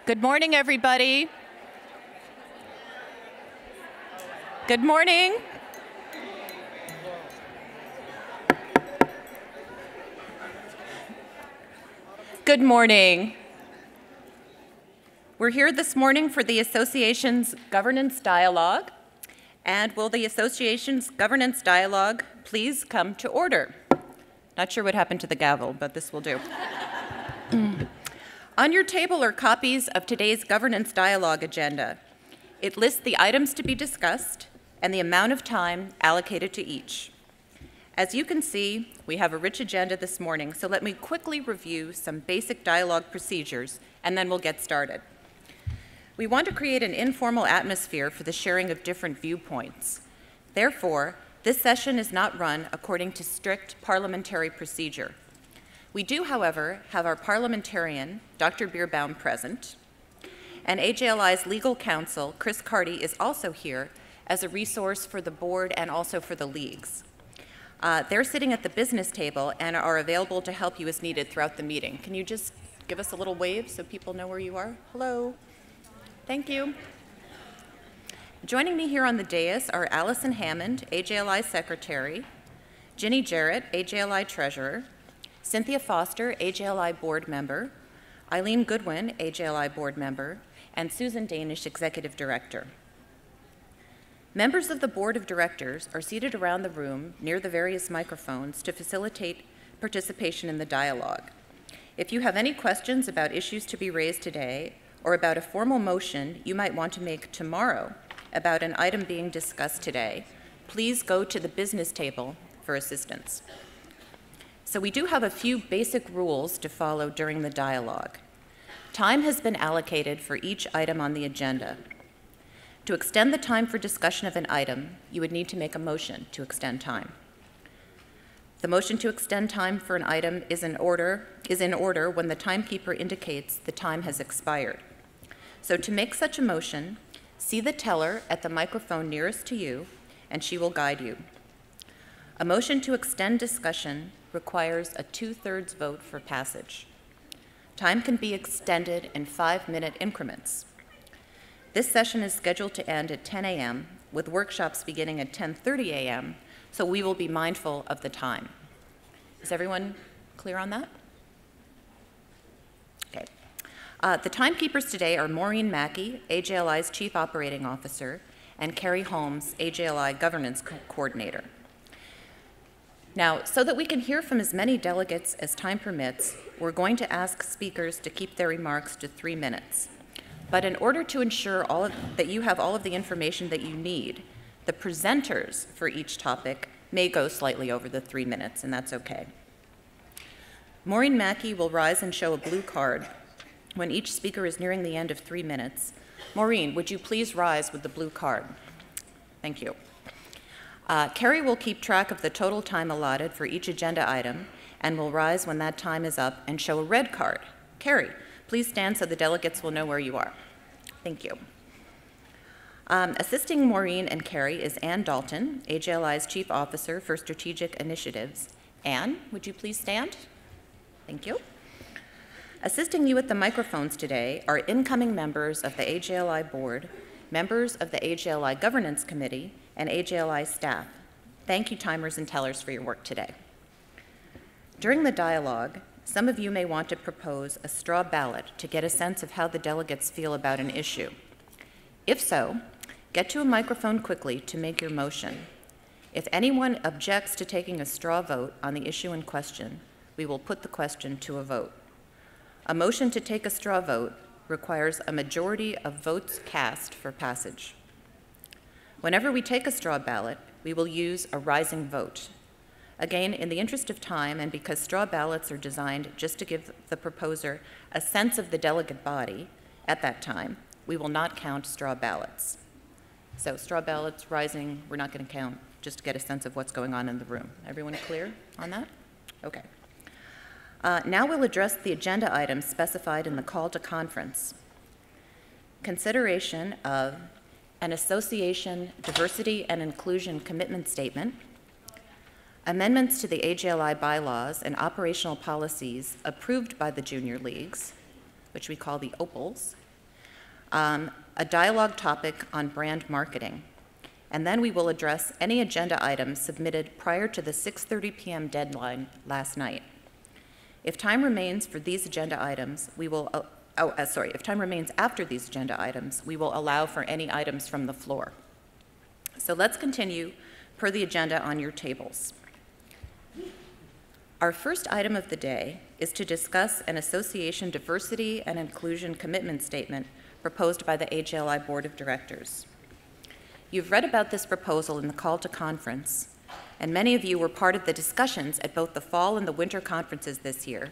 Good morning, everybody. Good morning. Good morning. We're here this morning for the Association's Governance Dialogue. And will the Association's Governance Dialogue please come to order? Not sure what happened to the gavel, but this will do. On your table are copies of today's Governance Dialogue agenda. It lists the items to be discussed and the amount of time allocated to each. As you can see, we have a rich agenda this morning, so let me quickly review some basic dialogue procedures, and then we'll get started. We want to create an informal atmosphere for the sharing of different viewpoints. Therefore, this session is not run according to strict parliamentary procedure. We do, however, have our parliamentarian, Dr. Bierbaum, present, and AJLI's legal counsel, Chris Carty, is also here as a resource for the board and also for the leagues. They're sitting at the business table and are available to help you as needed throughout the meeting. Can you just give us a little wave so people know where you are? Hello. Thank you. Joining me here on the dais are Allison Hammond, AJLI Secretary, Ginny Jarrett, AJLI Treasurer, Cynthia Foster, AJLI Board Member, Eileen Goodwin, AJLI Board Member, and Susan Danish, Executive Director. Members of the Board of Directors are seated around the room near the various microphones to facilitate participation in the dialogue. If you have any questions about issues to be raised today or about a formal motion you might want to make tomorrow about an item being discussed today, please go to the business table for assistance. So we do have a few basic rules to follow during the dialogue. Time has been allocated for each item on the agenda. To extend the time for discussion of an item, you would need to make a motion to extend time. The motion to extend time for an item is in order when the timekeeper indicates the time has expired. So to make such a motion, see the teller at the microphone nearest to you, and she will guide you. A motion to extend discussion requires a 2/3 vote for passage. Time can be extended in 5-minute increments. This session is scheduled to end at 10 a.m., with workshops beginning at 10:30 a.m., so we will be mindful of the time. Is everyone clear on that? Okay. The timekeepers today are Maureen Mackey, AJLI's Chief Operating Officer, and Carrie Holmes, AJLI Governance Coordinator. Now, so that we can hear from as many delegates as time permits, we're going to ask speakers to keep their remarks to 3 minutes. But in order to ensure that you have all of the information that you need, the presenters for each topic may go slightly over the 3 minutes, and that's okay. Maureen Mackey will rise and show a blue card when each speaker is nearing the end of 3 minutes. Maureen, would you please rise with the blue card? Thank you. Carrie will keep track of the total time allotted for each agenda item and will rise when that time is up and show a red card. Carrie, please stand so the delegates will know where you are. Thank you. Assisting Maureen and Carrie is Ann Dalton, AJLI's Chief Officer for Strategic Initiatives. Ann, would you please stand? Thank you. Assisting you at the microphones today are incoming members of the AJLI Board, members of the AJLI Governance Committee, and AJLI staff. Thank you, timers and tellers, for your work today. During the dialogue, some of you may want to propose a straw ballot to get a sense of how the delegates feel about an issue. If so, get to a microphone quickly to make your motion. If anyone objects to taking a straw vote on the issue in question, we will put the question to a vote. A motion to take a straw vote requires a majority of votes cast for passage. Whenever we take a straw ballot, we will use a rising vote. Again, in the interest of time and because straw ballots are designed just to give the proposer a sense of the delegate body at that time, we will not count straw ballots. So straw ballots rising, we're not going to count, just to get a sense of what's going on in the room. Everyone clear on that? Okay. Now we'll address the agenda items specified in the call to conference. Consideration of an association diversity and inclusion commitment statement, amendments to the AJLI bylaws and operational policies approved by the junior leagues, which we call the OPALs, a dialogue topic on brand marketing, and then we will address any agenda items submitted prior to the 6:30 p.m. deadline last night. If time remains for these agenda items, we will, if time remains after these agenda items, we will allow for any items from the floor. So let's continue per the agenda on your tables. Our first item of the day is to discuss an association diversity and inclusion commitment statement proposed by the AJLI Board of Directors. You've read about this proposal in the call to conference, and many of you were part of the discussions at both the fall and the winter conferences this year.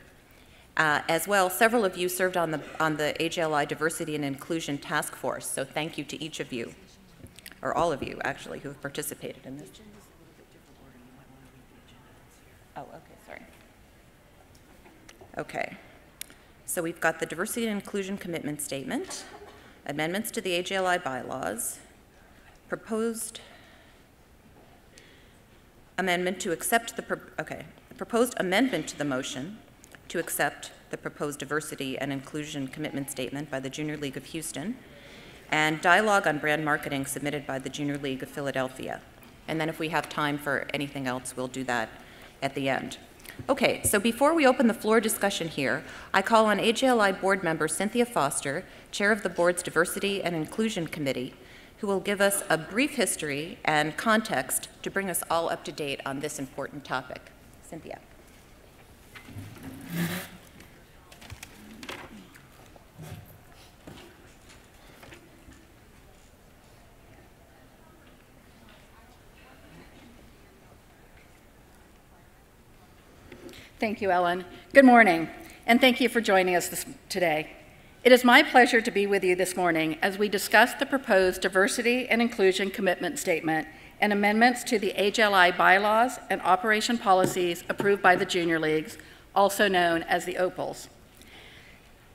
As well, several of you served on the AJLI Diversity and Inclusion Task Force, so thank you to each of you, or all of you actually, who have participated in this. Oh, okay, sorry. Okay, so we've got the Diversity and Inclusion Commitment Statement, amendments to the AJLI bylaws, proposed amendment to accept the, proposed amendment to the motion to accept the proposed Diversity and Inclusion Commitment Statement by the Junior League of Houston, and dialogue on brand marketing submitted by the Junior League of Philadelphia. And then if we have time for anything else, we'll do that at the end. Okay, so before we open the floor discussion here, I call on AJLI board member Cynthia Foster, chair of the board's Diversity and Inclusion Committee, who will give us a brief history and context to bring us all up to date on this important topic. Cynthia. Thank you, Ellen. Good morning, and thank you for joining us today. It is my pleasure to be with you this morning as we discuss the proposed Diversity and Inclusion Commitment Statement and amendments to the AJLI bylaws and operation policies approved by the Junior Leagues, also known as the OPALs.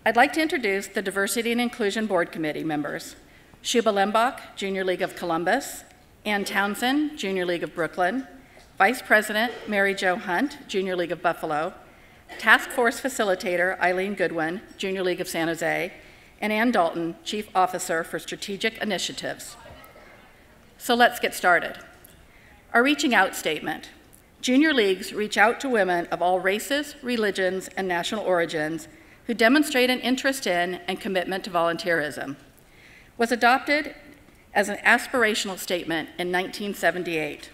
I'd like to introduce the Diversity and Inclusion Board Committee members: Shuba Lembach, Junior League of Columbus; Ann Townsend, Junior League of Brooklyn; Vice President Mary Jo Hunt, Junior League of Buffalo; Task Force Facilitator Eileen Goodwin, Junior League of San Jose; and Ann Dalton, Chief Officer for Strategic Initiatives. So let's get started. Our Reaching Out statement. Junior Leagues reach out to women of all races, religions, and national origins who demonstrate an interest in and commitment to volunteerism. Was adopted as an aspirational statement in 1978.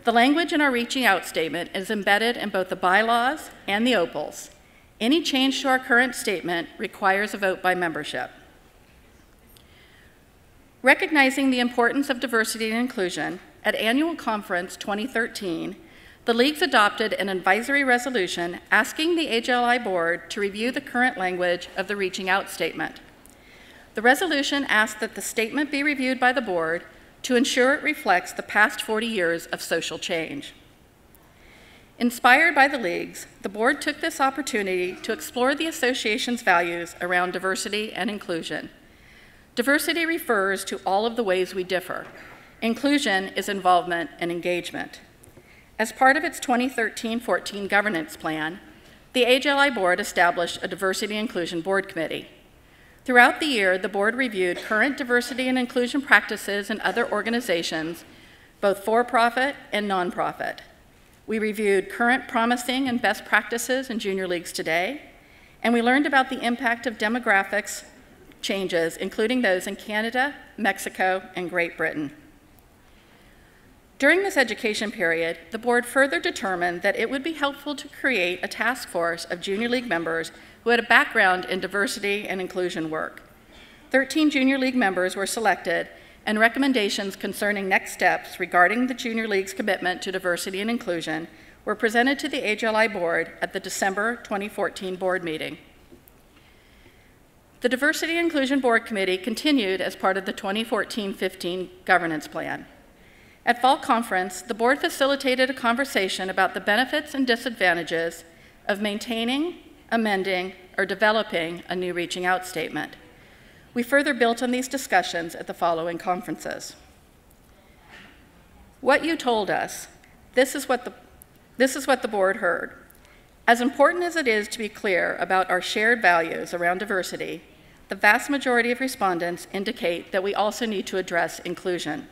The language in our Reaching Out statement is embedded in both the bylaws and the OPALs. Any change to our current statement requires a vote by membership. Recognizing the importance of diversity and inclusion, at Annual Conference 2013, the leagues adopted an advisory resolution asking the AJLI board to review the current language of the Reaching Out statement. The resolution asked that the statement be reviewed by the board to ensure it reflects the past 40 years of social change. Inspired by the leagues, the board took this opportunity to explore the association's values around diversity and inclusion. Diversity refers to all of the ways we differ. Inclusion is involvement and engagement. As part of its 2013-14 governance plan, the AJLI board established a Diversity and Inclusion Board Committee. Throughout the year, the board reviewed current diversity and inclusion practices in other organizations, both for-profit and nonprofit. We reviewed current promising and best practices in junior leagues today, and we learned about the impact of demographics changes, including those in Canada, Mexico, and Great Britain. During this education period, the board further determined that it would be helpful to create a task force of junior league members who had a background in diversity and inclusion work. 13 junior league members were selected, and recommendations concerning next steps regarding the junior league's commitment to diversity and inclusion were presented to the AJLI board at the December 2014 board meeting. The Diversity and Inclusion Board Committee continued as part of the 2014-15 governance plan. At Fall Conference, the board facilitated a conversation about the benefits and disadvantages of maintaining, amending, or developing a new Reaching Out statement. We further built on these discussions at the following conferences. What you told us, this is what the board heard. As important as it is to be clear about our shared values around diversity, the vast majority of respondents indicate that we also need to address inclusion.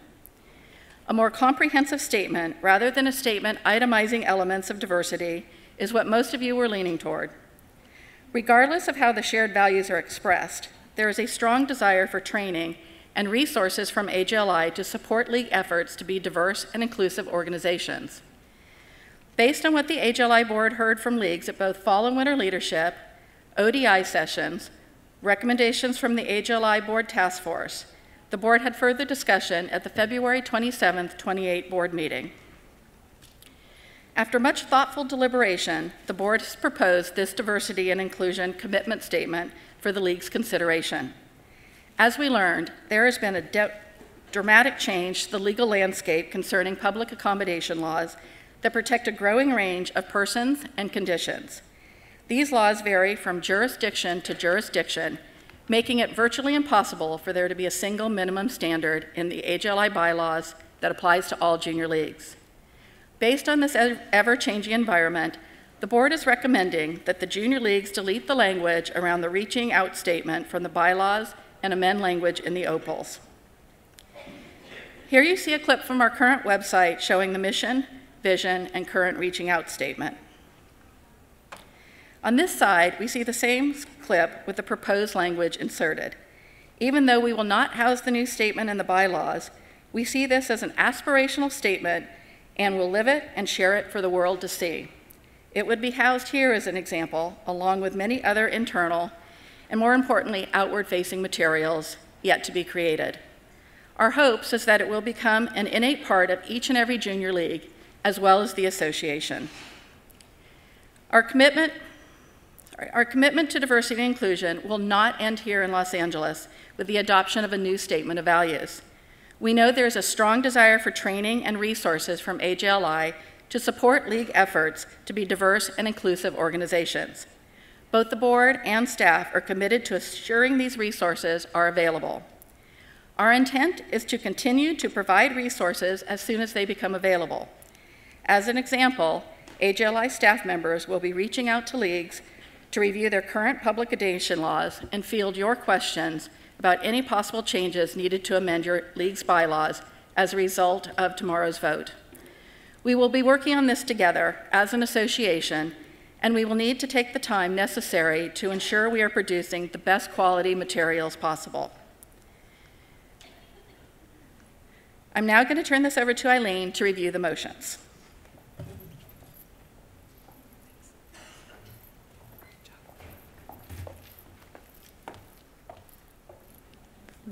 A more comprehensive statement, rather than a statement itemizing elements of diversity, is what most of you were leaning toward. Regardless of how the shared values are expressed, there is a strong desire for training and resources from AJLI to support league efforts to be diverse and inclusive organizations. Based on what the AJLI board heard from leagues at both fall and winter leadership, ODI sessions, recommendations from the AJLI board task force, the board had further discussion at the February 27, 2008 board meeting. After much thoughtful deliberation, the board has proposed this diversity and inclusion commitment statement for the league's consideration. As we learned, there has been a dramatic change to the legal landscape concerning public accommodation laws that protect a growing range of persons and conditions. These laws vary from jurisdiction to jurisdiction, making it virtually impossible for there to be a single minimum standard in the AJLI bylaws that applies to all junior leagues. Based on this ever-changing environment, the board is recommending that the junior leagues delete the language around the reaching out statement from the bylaws and amend language in the opals. Here you see a clip from our current website showing the mission, vision, and current reaching out statement. On this side, we see the same clip with the proposed language inserted. Even though we will not house the new statement in the bylaws, we see this as an aspirational statement and will live it and share it for the world to see. It would be housed here as an example, along with many other internal and, more importantly, outward-facing materials yet to be created. Our hopes is that it will become an innate part of each and every junior league, as well as the association. Our commitment to diversity and inclusion will not end here in Los Angeles with the adoption of a new statement of values. We know there is a strong desire for training and resources from AJLI to support league efforts to be diverse and inclusive organizations. Both the board and staff are committed to assuring these resources are available. Our intent is to continue to provide resources as soon as they become available. As an example, AJLI staff members will be reaching out to leagues to review their current public accommodation laws and field your questions about any possible changes needed to amend your league's bylaws as a result of tomorrow's vote. We will be working on this together as an association, and we will need to take the time necessary to ensure we are producing the best quality materials possible. I'm now going to turn this over to Eileen to review the motions.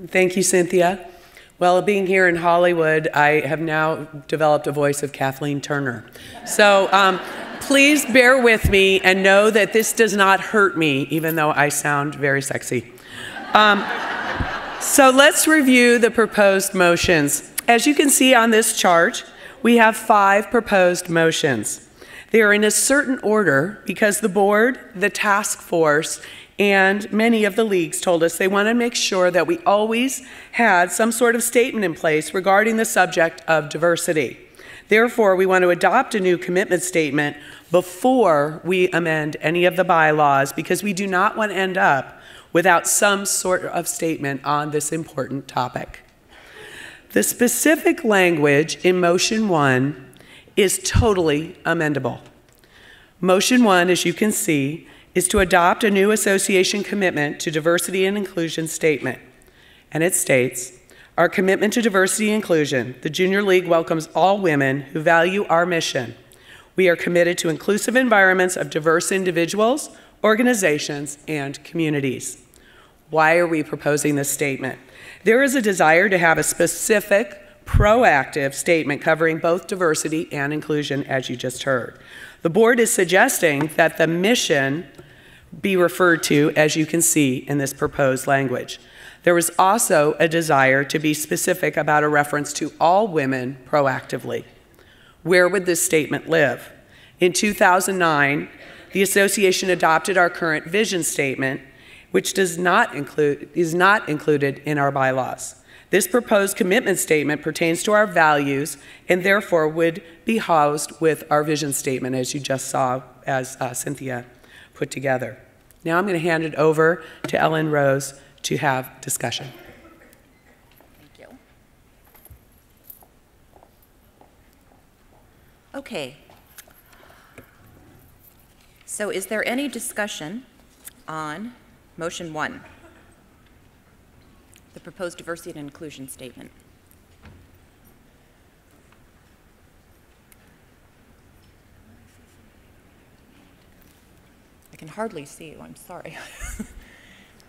Thank you, Cynthia. Well, being here in Hollywood, I have now developed a voice of Kathleen Turner. So please bear with me and know that this does not hurt me, even though I sound very sexy. So let's review the proposed motions. As you can see on this chart, we have 5 proposed motions. They are in a certain order because the board, the task force, and many of the leagues told us they want to make sure that we always had some sort of statement in place regarding the subject of diversity. Therefore, we want to adopt a new commitment statement before we amend any of the bylaws because we do not want to end up without some sort of statement on this important topic. The specific language in Motion 1 is totally amendable. Motion 1, as you can see, is to adopt a new association commitment to diversity and inclusion statement. And it states, our commitment to diversity and inclusion, the Junior League welcomes all women who value our mission. We are committed to inclusive environments of diverse individuals, organizations, and communities. Why are we proposing this statement? There is a desire to have a specific, proactive statement covering both diversity and inclusion, as you just heard. The board is suggesting that the mission be referred to, as you can see in this proposed language. There was also a desire to be specific about a reference to all women proactively. Where would this statement live? In 2009, the association adopted our current vision statement, which is not included in our bylaws. This proposed commitment statement pertains to our values and therefore would be housed with our vision statement, as you just saw as Cynthia put together. Now I'm going to hand it over to Ellen Rose to have discussion. Thank you. Okay. So is there any discussion on motion 1, the proposed diversity and inclusion statement? I can hardly see you, I'm sorry.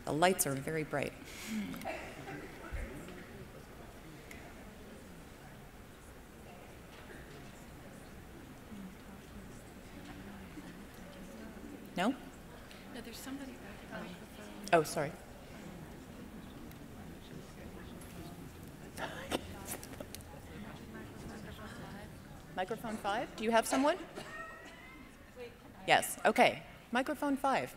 The lights are very bright. No? No, there's somebody back. Oh, sorry. Microphone 5? Do you have someone? Yes, okay. Microphone 5.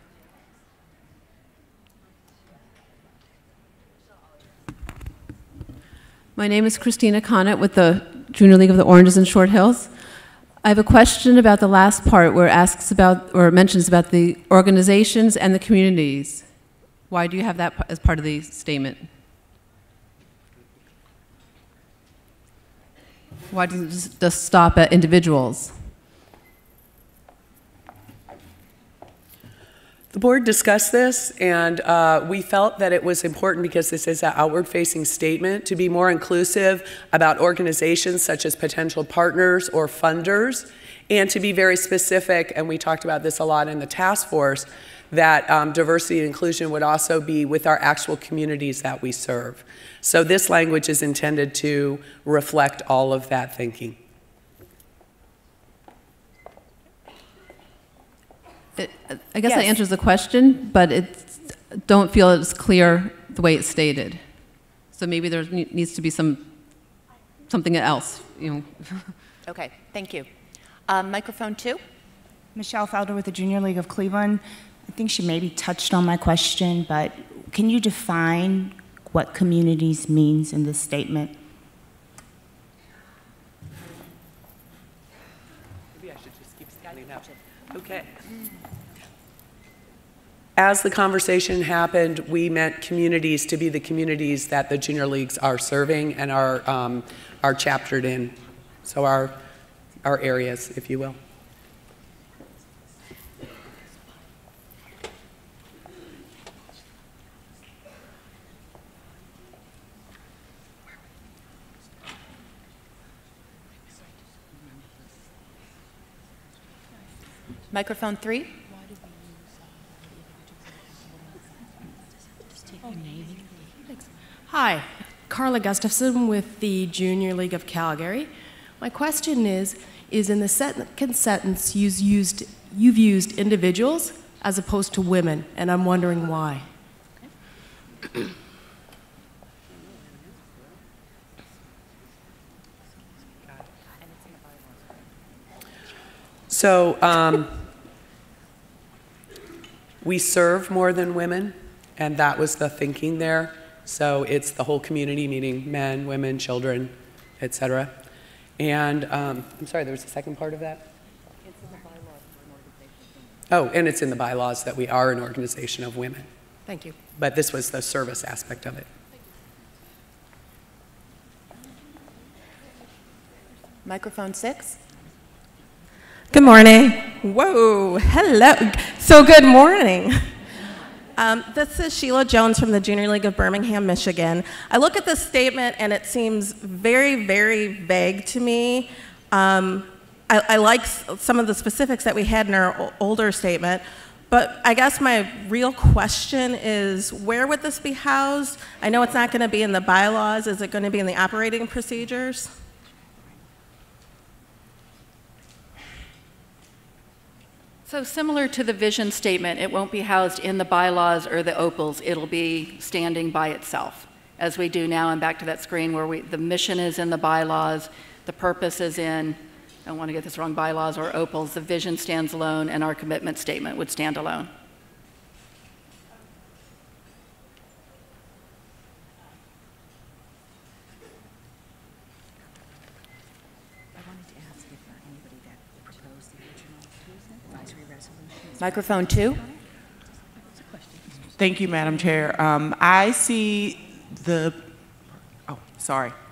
My name is Christina Connett with the Junior League of the Oranges and Short Hills. I have a question about the last part where it asks about or mentions about the organizations and the communities. Why do you have that as part of the statement? Why does it just stop at individuals? The board discussed this, and we felt that it was important, because this is an outward-facing statement, to be more inclusive about organizations such as potential partners or funders, and to be very specific, and we talked about this a lot in the task force, that diversity and inclusion would also be with our actual communities that we serve. So this language is intended to reflect all of that thinking. I guess Yes. that answers the question, but don't feel it's clear the way it's stated. So maybe there needs to be something else, you know. Okay, thank you. Microphone 2? Michelle Felder with the Junior League of Cleveland. I think she maybe touched on my question, but can you define what communities means in this statement? Maybe I should just keep standing up. Okay. As the conversation happened, we meant communities to be the communities that the junior leagues are serving and are chaptered in. So our areas, if you will. Microphone 3? Hi, Carla Gustafson with the Junior League of Calgary. My question is in the second sentence you've used individuals as opposed to women, and I'm wondering why. So we serve more than women, and that was the thinking there. So it's the whole community, meaning men, women, children, et cetera. And I'm sorry, there was a second part of that? It's in the bylaws for an organization. Oh, and it's in the bylaws that we are an organization of women. Thank you. But this was the service aspect of it. Microphone 6? Good morning. Whoa, hello. So good morning. This is Sheila Jones from the Junior League of Birmingham, Michigan. I look at this statement and it seems very, very vague to me. I like some of the specifics that we had in our older statement, but I guess my real question is, where would this be housed? I know it's not going to be in the bylaws. Is it going to be in the operating procedures? So similar to the vision statement, it won't be housed in the bylaws or the opals. It'll be standing by itself, as we do now. And back to that screen where the mission is in the bylaws, the purpose is in, I don't want to get this wrong, bylaws or opals. The vision stands alone, and our commitment statement would stand alone. Microphone 2? Thank you, Madam Chair.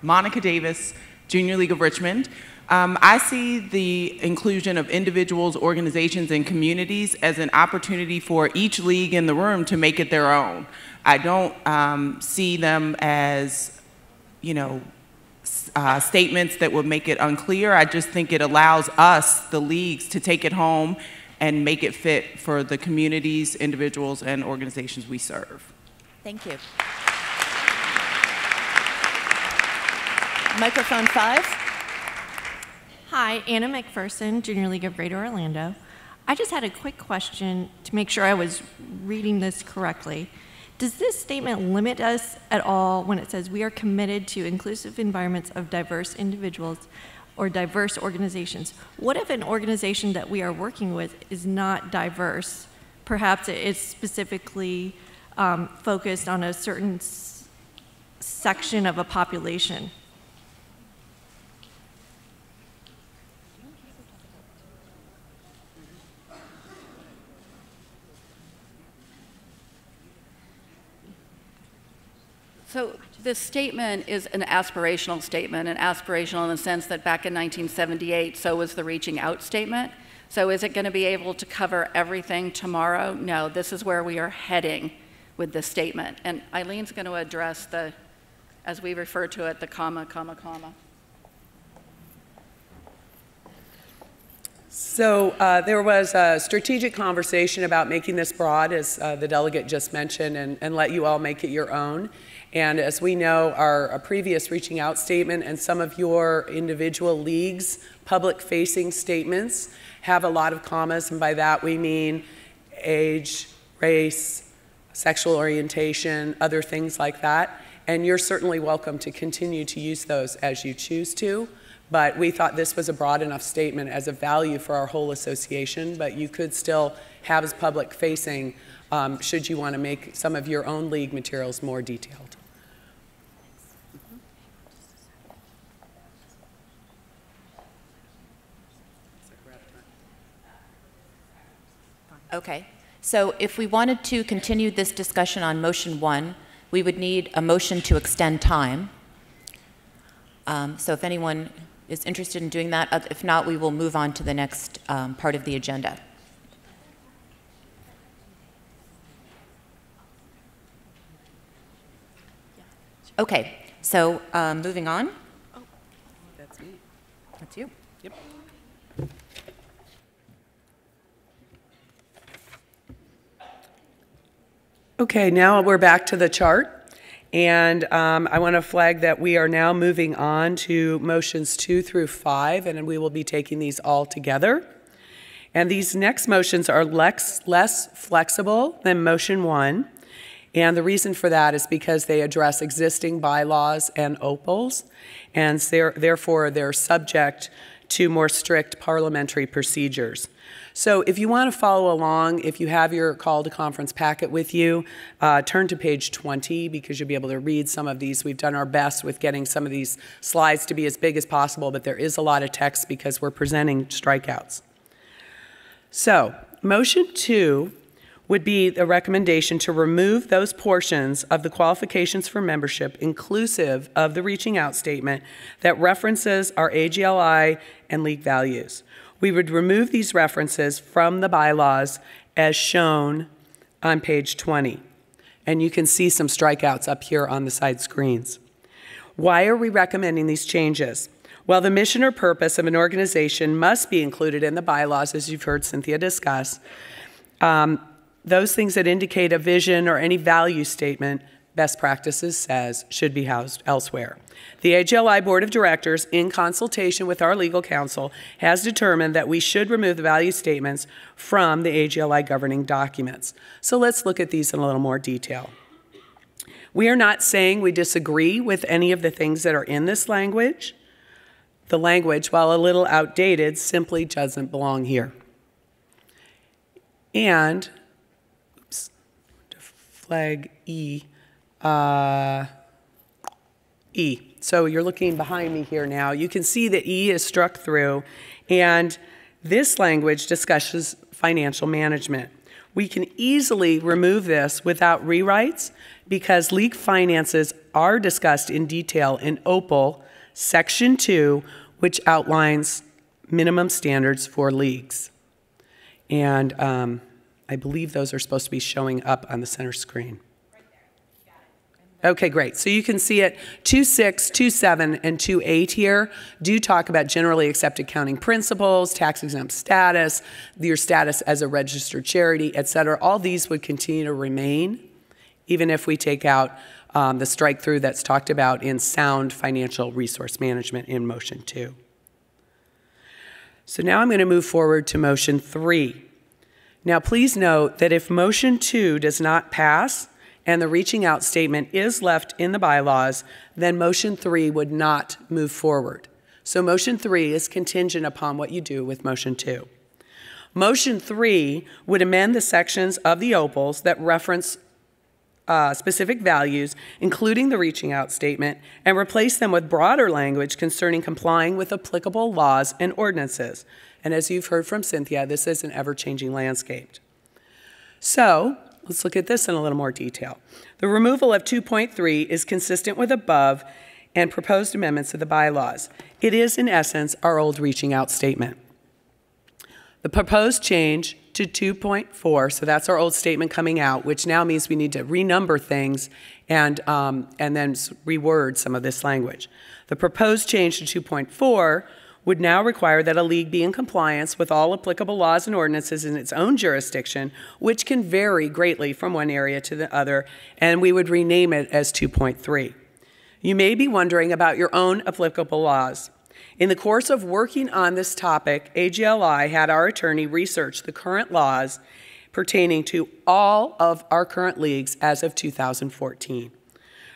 Monica Davis, Junior League of Richmond. I see the inclusion of individuals, organizations, and communities as an opportunity for each league in the room to make it their own. I don't see them as, statements that would make it unclear. I just think it allows us, the leagues, to take it home and make it fit for the communities, individuals, and organizations we serve. Thank you. Microphone 5. Hi, Anna McPherson, Junior League of Greater Orlando. I just had a quick question to make sure I was reading this correctly. Does this statement limit us at all when it says we are committed to inclusive environments of diverse individuals or diverse organizations? What if an organization that we are working with is not diverse? Perhaps it's specifically focused on a certain section of a population. So this statement is an aspirational statement, and aspirational in the sense that back in 1978, so was the reaching out statement. So is it going to be able to cover everything tomorrow? No, this is where we are heading with this statement. And Eileen's going to address the, as we refer to it, the comma, comma, comma. So there was a strategic conversation about making this broad, as the delegate just mentioned, and let you all make it your own. And as we know, our previous reaching out statement and some of your individual leagues' public-facing statements have a lot of commas, and by that we mean age, race, sexual orientation, other things like that. And you're certainly welcome to continue to use those as you choose to. But we thought this was a broad enough statement as a value for our whole association, but you could still have as public-facing should you want to make some of your own league materials more detailed. Okay, so if we wanted to continue this discussion on motion 1, we would need a motion to extend time. So if anyone is interested in doing that, if not, we will move on to the next part of the agenda. Okay, so moving on. Oh, that's me. That's you. Yep. Okay, now we're back to the chart, and I want to flag that we are now moving on to motions 2 through 5, and we will be taking these all together. And these next motions are less flexible than motion 1, and the reason for that is because they address existing bylaws and OPALs, and therefore they're subject to more strict parliamentary procedures. So if you want to follow along, if you have your call to conference packet with you, turn to page 20 because you'll be able to read some of these. We've done our best with getting some of these slides to be as big as possible, but there is a lot of text because we're presenting strikeouts. So motion 2 would be the recommendation to remove those portions of the qualifications for membership inclusive of the reaching out statement that references our AJLI and league values. We would remove these references from the bylaws as shown on page 20. And you can see some strikeouts up here on the side screens. Why are we recommending these changes? Well, the mission or purpose of an organization must be included in the bylaws, as you've heard Cynthia discuss. Those things that indicate a vision or any value statement, best practices says, should be housed elsewhere. The AJLI Board of Directors, in consultation with our legal counsel, has determined that we should remove the value statements from the AJLI governing documents. So let's look at these in a little more detail. We are not saying we disagree with any of the things that are in this language. The language, while a little outdated, simply doesn't belong here. And, oops, to flag E, E. So you're looking behind me here now. You can see that E is struck through, and this language discusses financial management. We can easily remove this without rewrites because league finances are discussed in detail in OPAL Section 2, which outlines minimum standards for leagues. And I believe those are supposed to be showing up on the center screen. Okay, great. So you can see it 2.6, 2.7, and 2.8 here do talk about generally accepted accounting principles, tax exempt status, your status as a registered charity, et cetera. All these would continue to remain, even if we take out the strike through that's talked about in sound financial resource management in motion 2. So now I'm going to move forward to motion 3. Now please note that if motion 2 does not pass, and the reaching out statement is left in the bylaws, then motion 3 would not move forward. So motion 3 is contingent upon what you do with motion 2. Motion 3 would amend the sections of the OPALs that reference specific values, including the reaching out statement, and replace them with broader language concerning complying with applicable laws and ordinances. And as you've heard from Cynthia, this is an ever-changing landscape. So let's look at this in a little more detail. The removal of 2.3 is consistent with above and proposed amendments to the bylaws. It is, in essence, our old reaching out statement. The proposed change to 2.4, so that's our old statement coming out, which now means we need to renumber things and then reword some of this language. The proposed change to 2.4 would now require that a league be in compliance with all applicable laws and ordinances in its own jurisdiction, which can vary greatly from one area to the other, and we would rename it as 2.3. You may be wondering about your own applicable laws. In the course of working on this topic, AJLI had our attorney research the current laws pertaining to all of our current leagues as of 2014.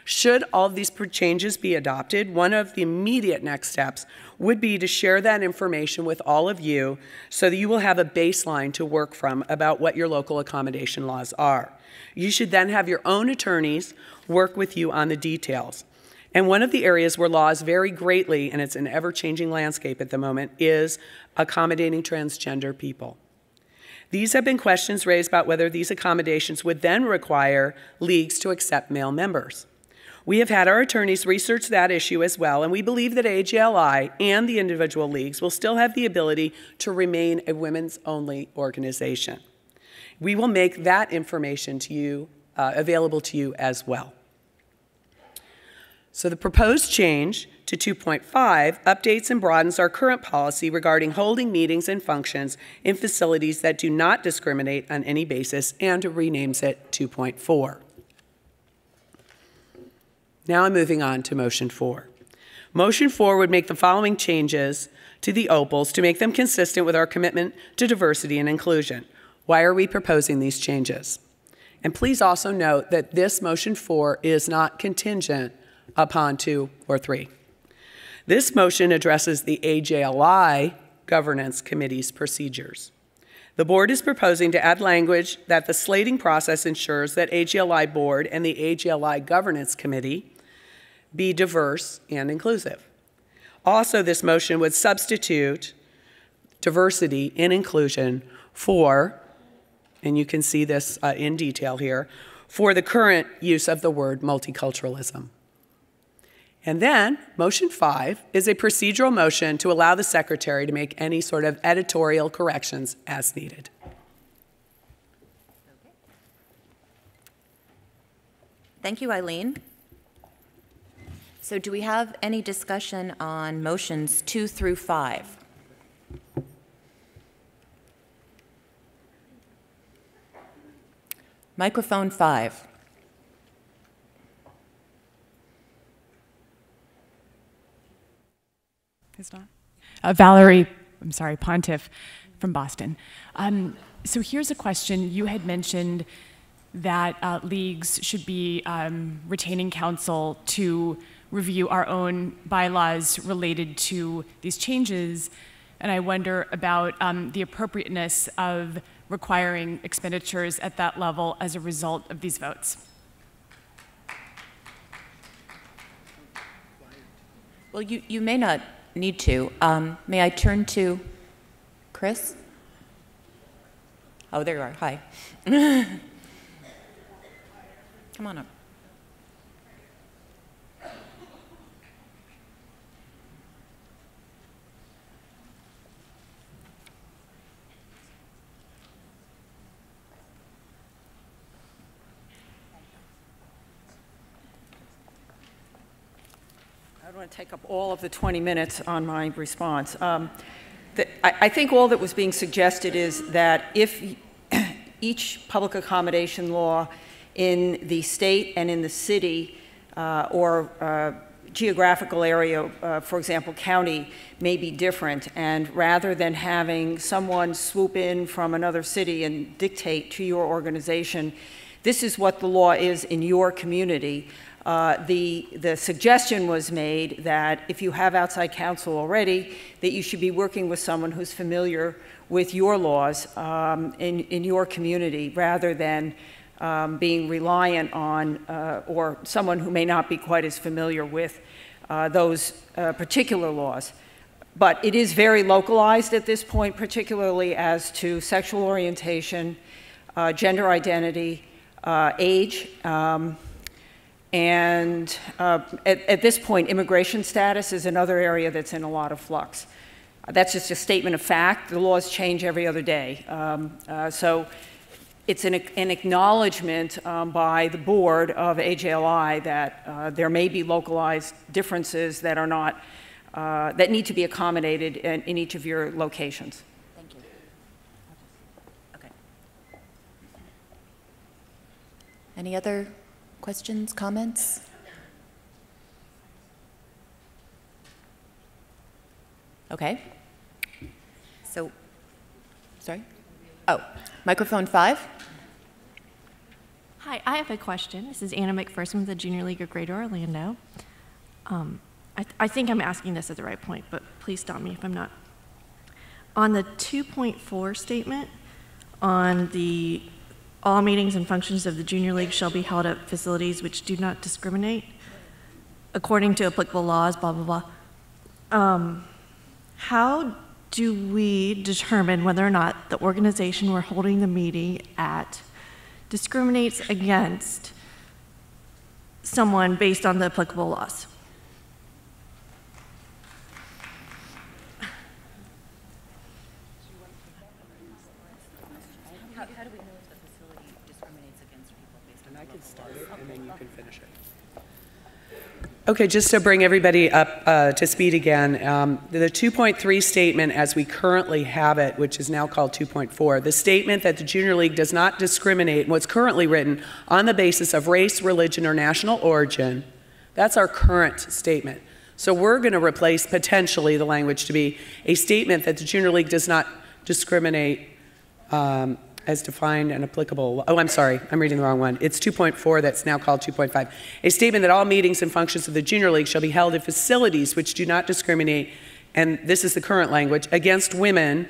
Should all of these changes be adopted, one of the immediate next steps would be to share that information with all of you so that you will have a baseline to work from about what your local accommodation laws are. You should then have your own attorneys work with you on the details. And one of the areas where laws vary greatly, and it's an ever-changing landscape at the moment, is accommodating transgender people. These have been questions raised about whether these accommodations would then require leagues to accept male members. We have had our attorneys research that issue as well, and we believe that AJLI and the individual leagues will still have the ability to remain a women's-only organization. We will make that information to you, available to you as well. So the proposed change to 2.5 updates and broadens our current policy regarding holding meetings and functions in facilities that do not discriminate on any basis, and renames it 2.4. Now I'm moving on to motion 4. Motion 4 would make the following changes to the OPALs to make them consistent with our commitment to diversity and inclusion. Why are we proposing these changes? And please also note that this motion 4 is not contingent upon 2 or 3. This motion addresses the AJLI Governance Committee's procedures. The board is proposing to add language that the slating process ensures that AJLI Board and the AJLI Governance Committee be diverse and inclusive. Also, this motion would substitute diversity and inclusion for, and you can see this in detail here, for the current use of the word multiculturalism. And then, motion 5 is a procedural motion to allow the secretary to make any sort of editorial corrections as needed. Thank you, Eileen. So do we have any discussion on motions 2 through 5? Microphone 5. It's not. Valerie, Pontiff from Boston. So here's a question. You had mentioned that leagues should be retaining counsel to review our own bylaws related to these changes, and I wonder about the appropriateness of requiring expenditures at that level as a result of these votes. Well, you may not need to. May I turn to Chris? Oh, there you are. Hi. Come on up. I don't want to take up all of the 20 minutes on my response. I think all that was being suggested is that if each public accommodation law in the state and in the city or geographical area, for example, county, may be different, and rather than having someone swoop in from another city and dictate to your organization, this is what the law is in your community. The suggestion was made that if you have outside counsel already, that you should be working with someone who's familiar with your laws in your community, rather than being reliant on or someone who may not be quite as familiar with those particular laws. But it is very localized at this point, particularly as to sexual orientation, gender identity, age, and at this point, immigration status is another area that's in a lot of flux. That's just a statement of fact. The laws change every other day. So it's an acknowledgement by the board of AJLI that there may be localized differences that are not, that need to be accommodated in each of your locations. Thank you. Okay. Any other questions, comments? Okay. So, sorry? Oh, microphone 5. Hi, I have a question. This is Anna McPherson with the Junior League of Greater Orlando. I think I'm asking this at the right point, but please stop me if I'm not. On the 2.4 statement, on the all meetings and functions of the Junior League shall be held at facilities which do not discriminate according to applicable laws, blah, blah, blah. How do we determine whether or not the organization we're holding the meeting at discriminates against someone based on the applicable laws? How do we know if the facility discriminates against people based on? I can start it, and then you can finish it. Okay, just to bring everybody up to speed again, the 2.3 statement as we currently have it, which is now called 2.4, the statement that the Junior League does not discriminate, what's currently written, on the basis of race, religion, or national origin, that's our current statement. So we're going to replace potentially the language to be a statement that the Junior League does not discriminate as defined and applicable. Oh, I'm sorry, I'm reading the wrong one. It's 2.4 that's now called 2.5. A statement that all meetings and functions of the Junior League shall be held at facilities which do not discriminate, and this is the current language, against women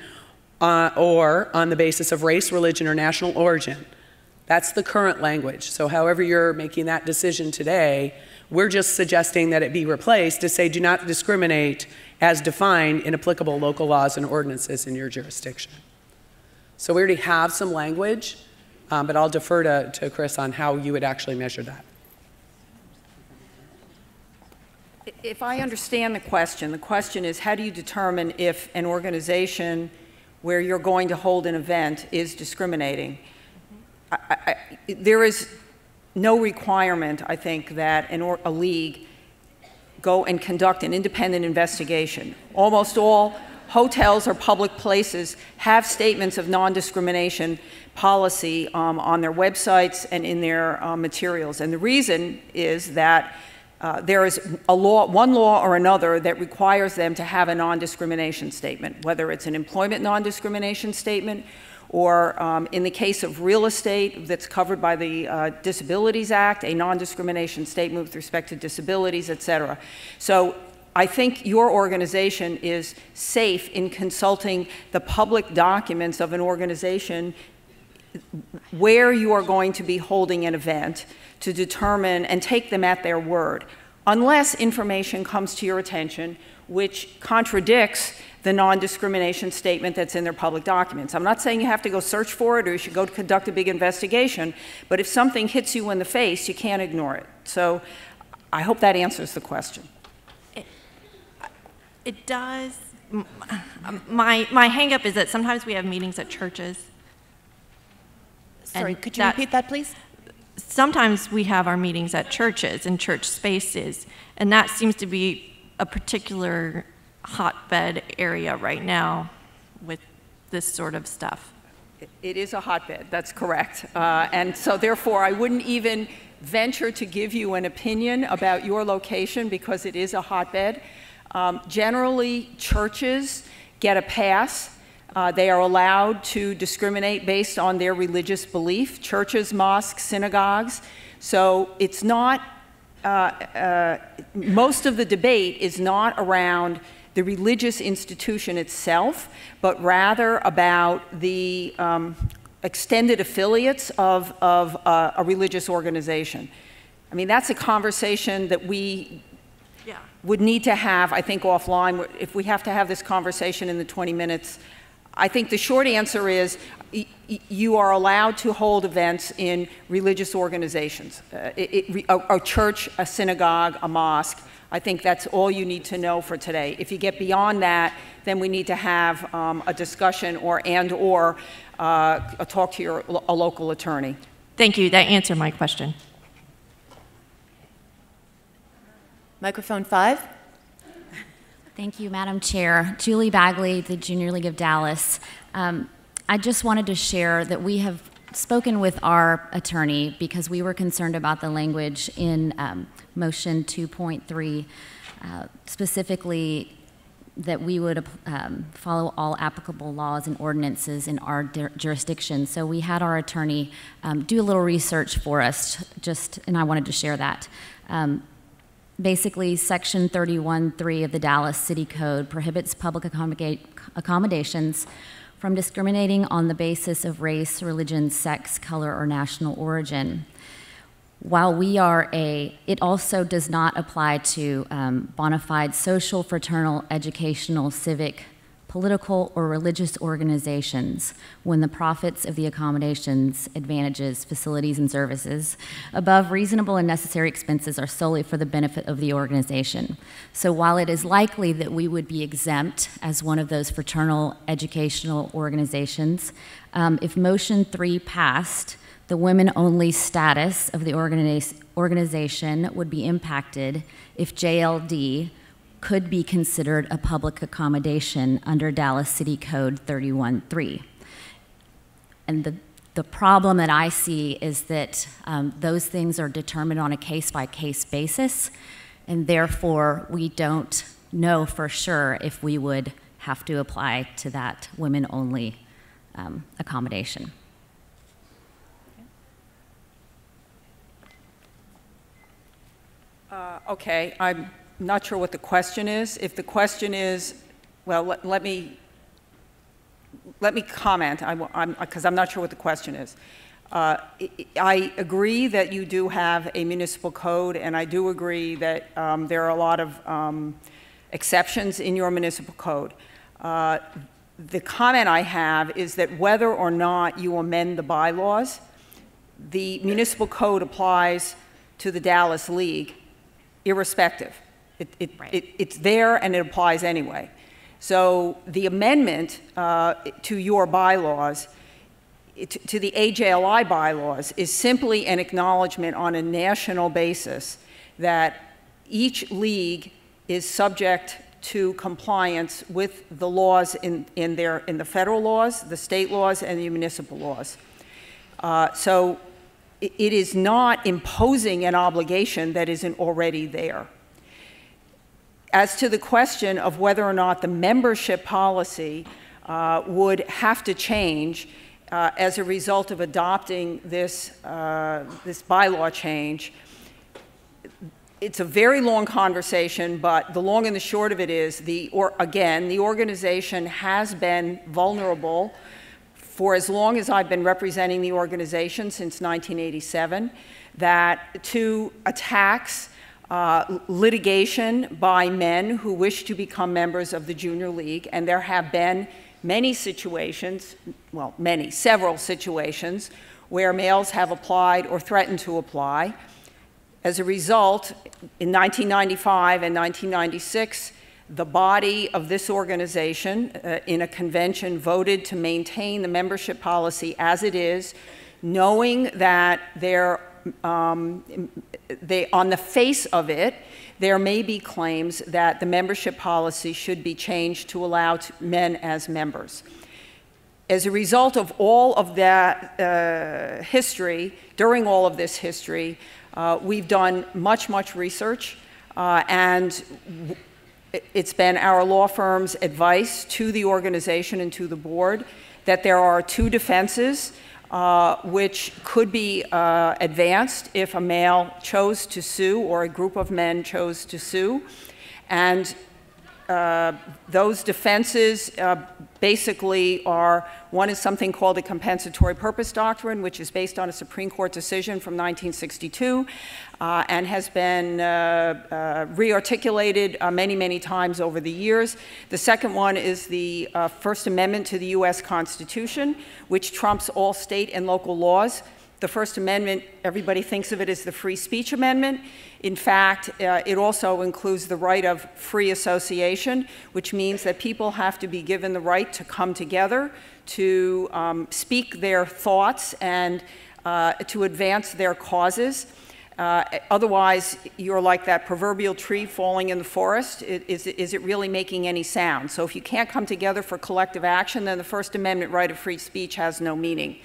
or on the basis of race, religion, or national origin. That's the current language. So however you're making that decision today, we're just suggesting that it be replaced to say do not discriminate as defined in applicable local laws and ordinances in your jurisdiction. So we already have some language, but I'll defer to Chris on how you would actually measure that. If I understand the question is how do you determine if an organization where you're going to hold an event is discriminating? There is no requirement, I think, that a league go and conduct an independent investigation. Almost all hotels or public places have statements of non-discrimination policy on their websites and in their materials. And the reason is that there is one law or another that requires them to have a non-discrimination statement, whether it's an employment non-discrimination statement or in the case of real estate that's covered by the Disabilities Act, a non-discrimination statement with respect to disabilities, et cetera. So I think your organization is safe in consulting the public documents of an organization where you are going to be holding an event to determine and take them at their word, unless information comes to your attention which contradicts the non-discrimination statement that's in their public documents. I'm not saying you have to go search for it or you should go conduct a big investigation, but if something hits you in the face, you can't ignore it. So I hope that answers the question. It does. My hang-up is that sometimes we have meetings at churches. Sorry, could you repeat that, please? Sometimes we have our meetings at churches and church spaces, and that seems to be a particular hotbed area right now with this sort of stuff. It is a hotbed, that's correct. And so therefore, I wouldn't even venture to give you an opinion about your location because it is a hotbed. Generally, churches get a pass. They are allowed to discriminate based on their religious belief, churches, mosques, synagogues. So it's not, most of the debate is not around the religious institution itself, but rather about the extended affiliates of a religious organization. I mean, that's a conversation that we would need to have, I think, offline. If we have to have this conversation in the 20 minutes, I think the short answer is you are allowed to hold events in religious organizations, a church, a synagogue, a mosque. I think that's all you need to know for today. If you get beyond that, then we need to have a discussion or a talk to a local attorney. Thank you. That answered my question. Microphone 5. Thank you, Madam Chair. Julie Bagley, the Junior League of Dallas. I just wanted to share that we have spoken with our attorney because we were concerned about the language in Motion 2.3, specifically that we would follow all applicable laws and ordinances in our jurisdiction. So we had our attorney do a little research for us, and I wanted to share that. Basically, Section 31.3 of the Dallas City Code prohibits public accommodations from discriminating on the basis of race, religion, sex, color, or national origin. While we are it also does not apply to bona fide social, fraternal, educational, civic, political, or religious organizations when the profits of the accommodations, advantages, facilities, and services above reasonable and necessary expenses are solely for the benefit of the organization. So while it is likely that we would be exempt as one of those fraternal educational organizations, if Motion 3 passed, the women-only status of the organization would be impacted if JLD could be considered a public accommodation under Dallas City Code 31.3. And the problem that I see is that those things are determined on a case-by-case basis, and therefore we don't know for sure if we would have to apply to that women-only accommodation. Okay, I'm not sure what the question is. If the question is, well, let me comment, because I'm not sure what the question is. I agree that you do have a municipal code, and I do agree that there are a lot of exceptions in your municipal code. The comment I have is that whether or not you amend the bylaws, the municipal code applies to the Dallas League, irrespective. It's there and it applies anyway. So the amendment to your bylaws, to the AJLI bylaws, is simply an acknowledgement on a national basis that each league is subject to compliance with the laws in the federal laws, the state laws, and the municipal laws. So it is not imposing an obligation that isn't already there. As to the question of whether or not the membership policy would have to change as a result of adopting this bylaw change, it's a very long conversation, but the long and the short of it is, again, the organization has been vulnerable for as long as I've been representing the organization, since 1987, to attacks litigation by men who wish to become members of the Junior League, and there have been many situations, well, several situations, where males have applied or threatened to apply. As a result, in 1995 and 1996, the body of this organization in a convention voted to maintain the membership policy as it is, knowing that on the face of it, there may be claims that the membership policy should be changed to allow men as members. As a result of all of that history, during all of this history, we've done much research, and it's been our law firm's advice to the organization and to the board that there are two defenses which could be advanced if a male chose to sue or a group of men chose to sue. And those defenses basically are, one is something called a compensatory purpose doctrine, which is based on a Supreme Court decision from 1962 and has been re-articulated many times over the years. The second one is the First Amendment to the U.S. Constitution, which trumps all state and local laws. The First Amendment, everybody thinks of it as the Free Speech Amendment. In fact, it also includes the right of free association, which means that people have to be given the right to come together, to speak their thoughts, and to advance their causes. Otherwise, you're like that proverbial tree falling in the forest. Is it really making any sound? So if you can't come together for collective action, then the First Amendment right of free speech has no meaning.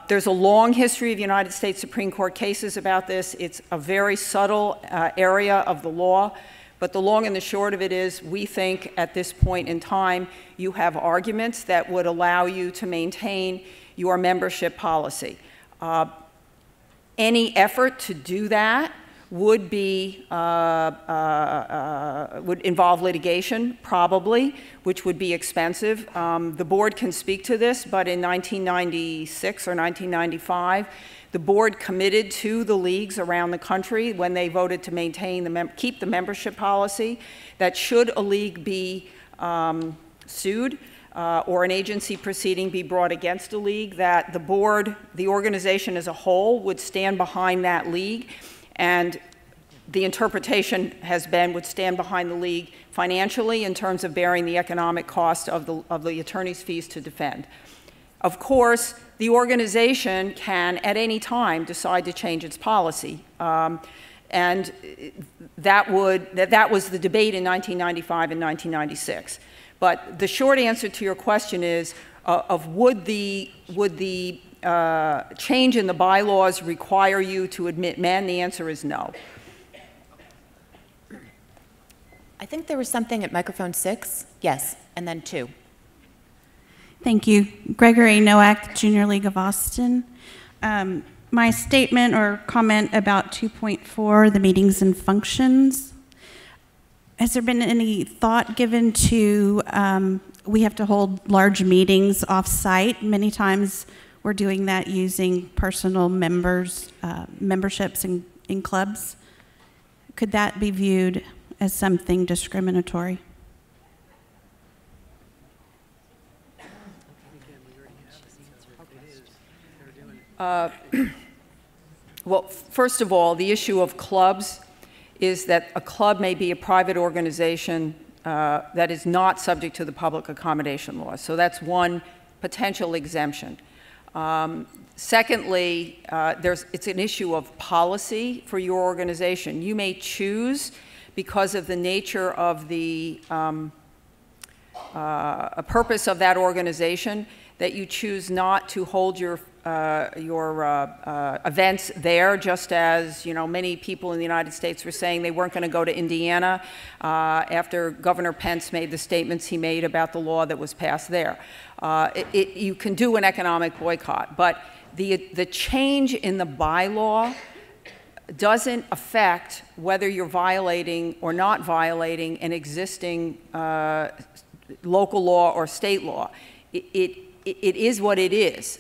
There's a long history of United States Supreme Court cases about this. It's a very subtle area of the law, but the long and the short of it is we think at this point in time you have arguments that would allow you to maintain your membership policy. Any effort to do that would be would involve litigation, probably, which would be expensive. The board can speak to this, but in 1996 or 1995, the board committed to the leagues around the country when they voted to maintain keep the membership policy that should a league be sued or an agency proceeding be brought against a league, that the board, the organization as a whole, would stand behind that league. And the interpretation has been would stand behind the league financially in terms of bearing the economic cost of the attorney's fees to defend. Of course, the organization can at any time decide to change its policy. And that was the debate in 1995 and 1996. But the short answer to your question is, would the change in the bylaws require you to admit men? The answer is no. I think there was something at microphone 6. Yes, and then 2. Thank you. Gregory Nowak, Junior League of Austin. My statement or comment about 2.4, the meetings and functions. Has there been any thought given to, we have to hold large meetings off-site? Many times we're doing that using personal memberships in clubs. Could that be viewed as something discriminatory? Well, first of all, the issue of clubs is that a club may be a private organization that is not subject to the public accommodation law. So that's one potential exemption. Secondly, it's an issue of policy for your organization. You may choose, because of the nature of the purpose of that organization, that you choose not to hold your events there, just as many people in the United States were saying they weren't going to go to Indiana after Governor Pence made the statements he made about the law that was passed there. You can do an economic boycott, but the change in the bylaw doesn't affect whether you're violating or not violating an existing local law or state law. it is what it is.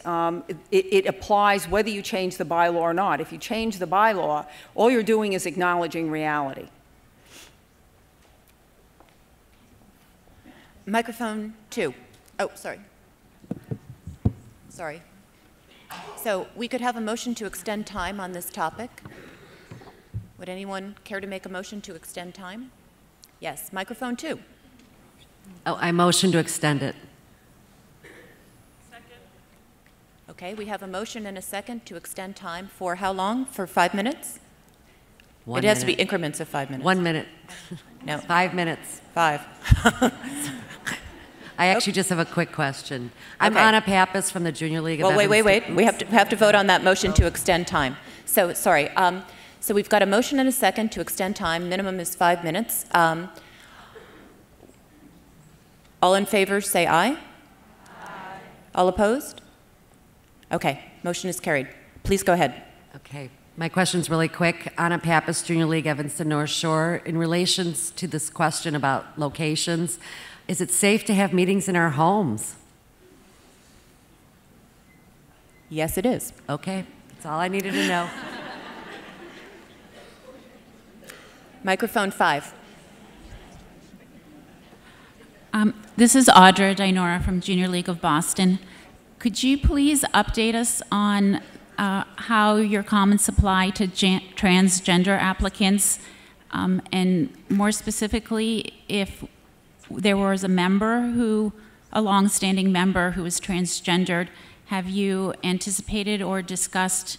It applies whether you change the bylaw or not. If you change the bylaw, all you're doing is acknowledging reality. Microphone 2. Oh, sorry. Sorry. So we could have a motion to extend time on this topic. Would anyone care to make a motion to extend time? Yes, microphone 2. Oh, I motion to extend it. Second. Okay, we have a motion and a second to extend time for how long? For 5 minutes? It has to be increments of 5 minutes. 1 minute. No. 5 minutes. 5. I actually just have a quick question. I'm Okay. Anna Pappas from the Junior League of Well, wait. Evanston. We have to vote on that motion to extend time. So, sorry. So we've got a motion and a second to extend time. Minimum is 5 minutes. All in favor, say aye. Aye. All opposed? Okay, motion is carried. Please go ahead. Okay. My question's really quick. Anna Pappas, Junior League, Evanston North Shore. In relations to this question about locations, is it safe to have meetings in our homes? Yes, it is. Okay, that's all I needed to know. Microphone 5. This is Audra Dinora from Junior League of Boston. Could you please update us on how your comments apply to transgender applicants, and more specifically, if there was a longstanding member who was transgendered, have you anticipated or discussed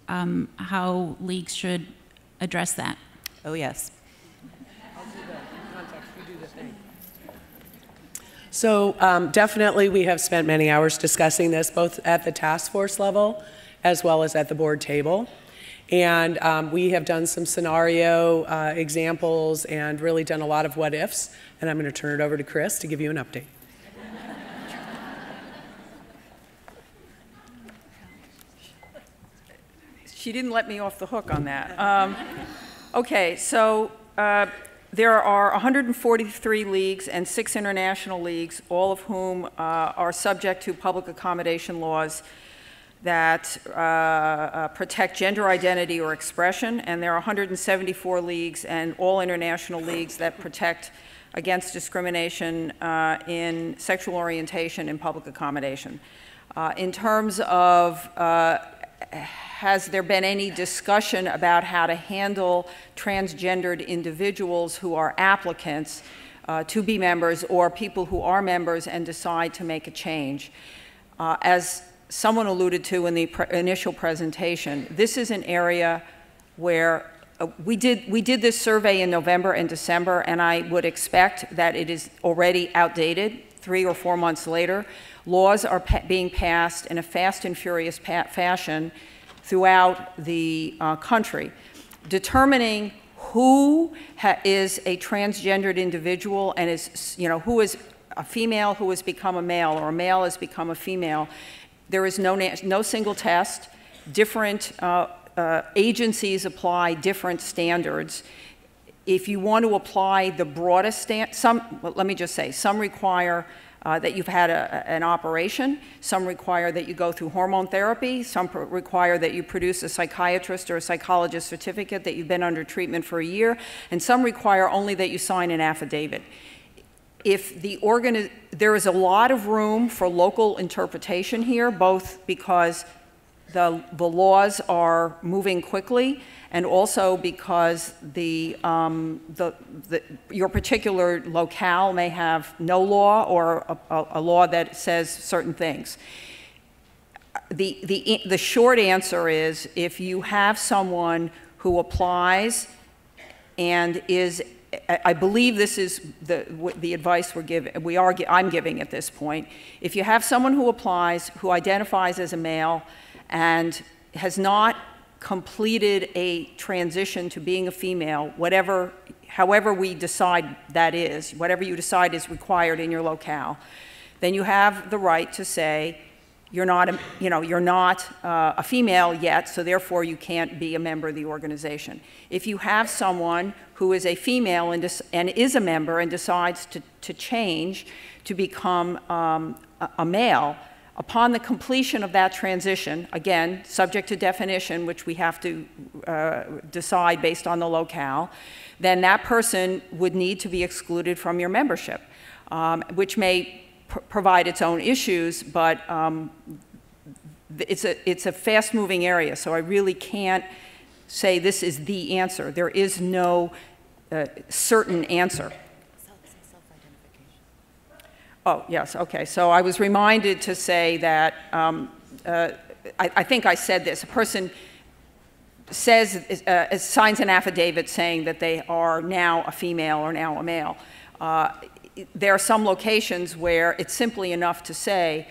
how leagues should address that? Oh, yes. So definitely we have spent many hours discussing this, both at the task force level as well as at the board table. And we have done some scenario examples and really done a lot of what ifs. And I'm going to turn it over to Chris to give you an update. She didn't let me off the hook on that. Okay, so there are 143 leagues and 6 international leagues, all of whom are subject to public accommodation laws that protect gender identity or expression, and there are 174 leagues and all international leagues that protect against discrimination in sexual orientation in public accommodation. In terms of has there been any discussion about how to handle transgendered individuals who are applicants to be members, or people who are members and decide to make a change? As someone alluded to in the initial presentation, this is an area where we did this survey in November and December, and I would expect that it is already outdated 3 or 4 months later. Laws are being passed in a fast and furious fashion throughout the country, determining who is a transgendered individual and is, who is a female who has become a male, or a male has become a female. There is no single test. Different agencies apply different standards. If you want to apply the broadest standard, let me just say, some require that you've had an operation, some require that you go through hormone therapy, some require that you produce a psychiatrist or a psychologist certificate that you've been under treatment for a year, and some require only that you sign an affidavit. If there is a lot of room for local interpretation here, both because the laws are moving quickly, and also because your particular locale may have no law or a law that says certain things. The short answer is, if you have someone who applies and is, I believe this is the advice I'm giving at this point. If you have someone who applies, who identifies as a male, and has not completed a transition to being a female, however we decide that is, whatever you decide is required in your locale, then you have the right to say, you're not a female yet, so therefore you can't be a member of the organization. If you have someone who is a female and is a member and decides to change to become a male, Upon the completion of that transition, again, subject to definition, which we have to decide based on the locale, then that person would need to be excluded from your membership, which may provide its own issues, but it's a fast-moving area, so I really can't say this is the answer. There is no certain answer. Oh, yes, okay. So I was reminded to say that, I think I said this, a person says, signs an affidavit saying that they are now a female or now a male. There are some locations where it's simply enough to say,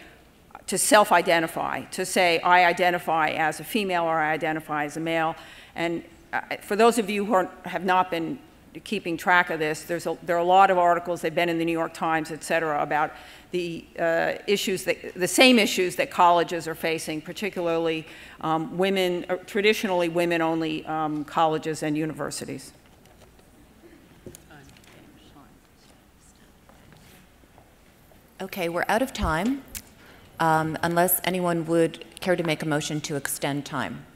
to self-identify, to say, I identify as a female or I identify as a male. And for those of you who have not been keeping track of this, there are a lot of articles, they've been in the New York Times, et cetera, about the the same issues that colleges are facing, particularly traditionally women-only colleges and universities. Okay, we're out of time, unless anyone would care to make a motion to extend time.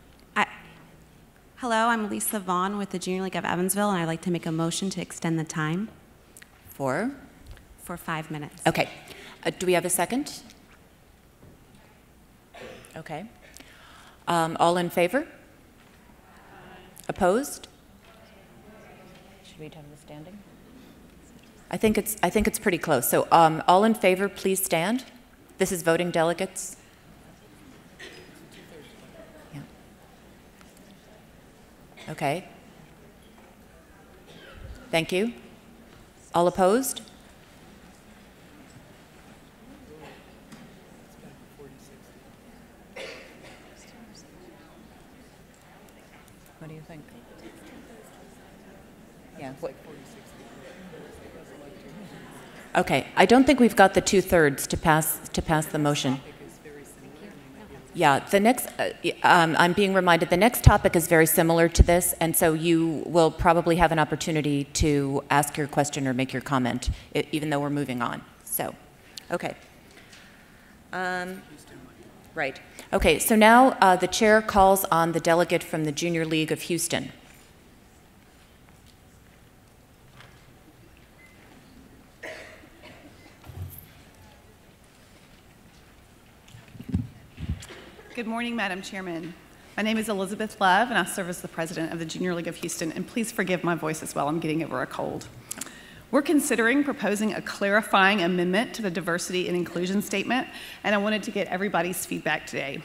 Hello, I'm Lisa Vaughn with the Junior League of Evansville, and I'd like to make a motion to extend the time. For 5 minutes. Okay. Do we have a second? Okay. All in favor? Opposed? Should we have the standing? I think it's pretty close. So all in favor, please stand. This is voting delegates. Yeah. Okay. Thank you. All opposed? What do you think? Yeah. Okay. I don't think we've got the 2/3 to pass the motion. Yeah, the next, I'm being reminded the next topic is very similar to this, and so you will probably have an opportunity to ask your question or make your comment, even though we're moving on. So, okay. Right. Okay, so now the chair calls on the delegate from the Junior League of Houston. Good morning, Madam Chairman. My name is Elizabeth Love, and I serve as the president of the Junior League of Houston, and please forgive my voice as well. I'm getting over a cold. We're considering proposing a clarifying amendment to the diversity and inclusion statement, and I wanted to get everybody's feedback today.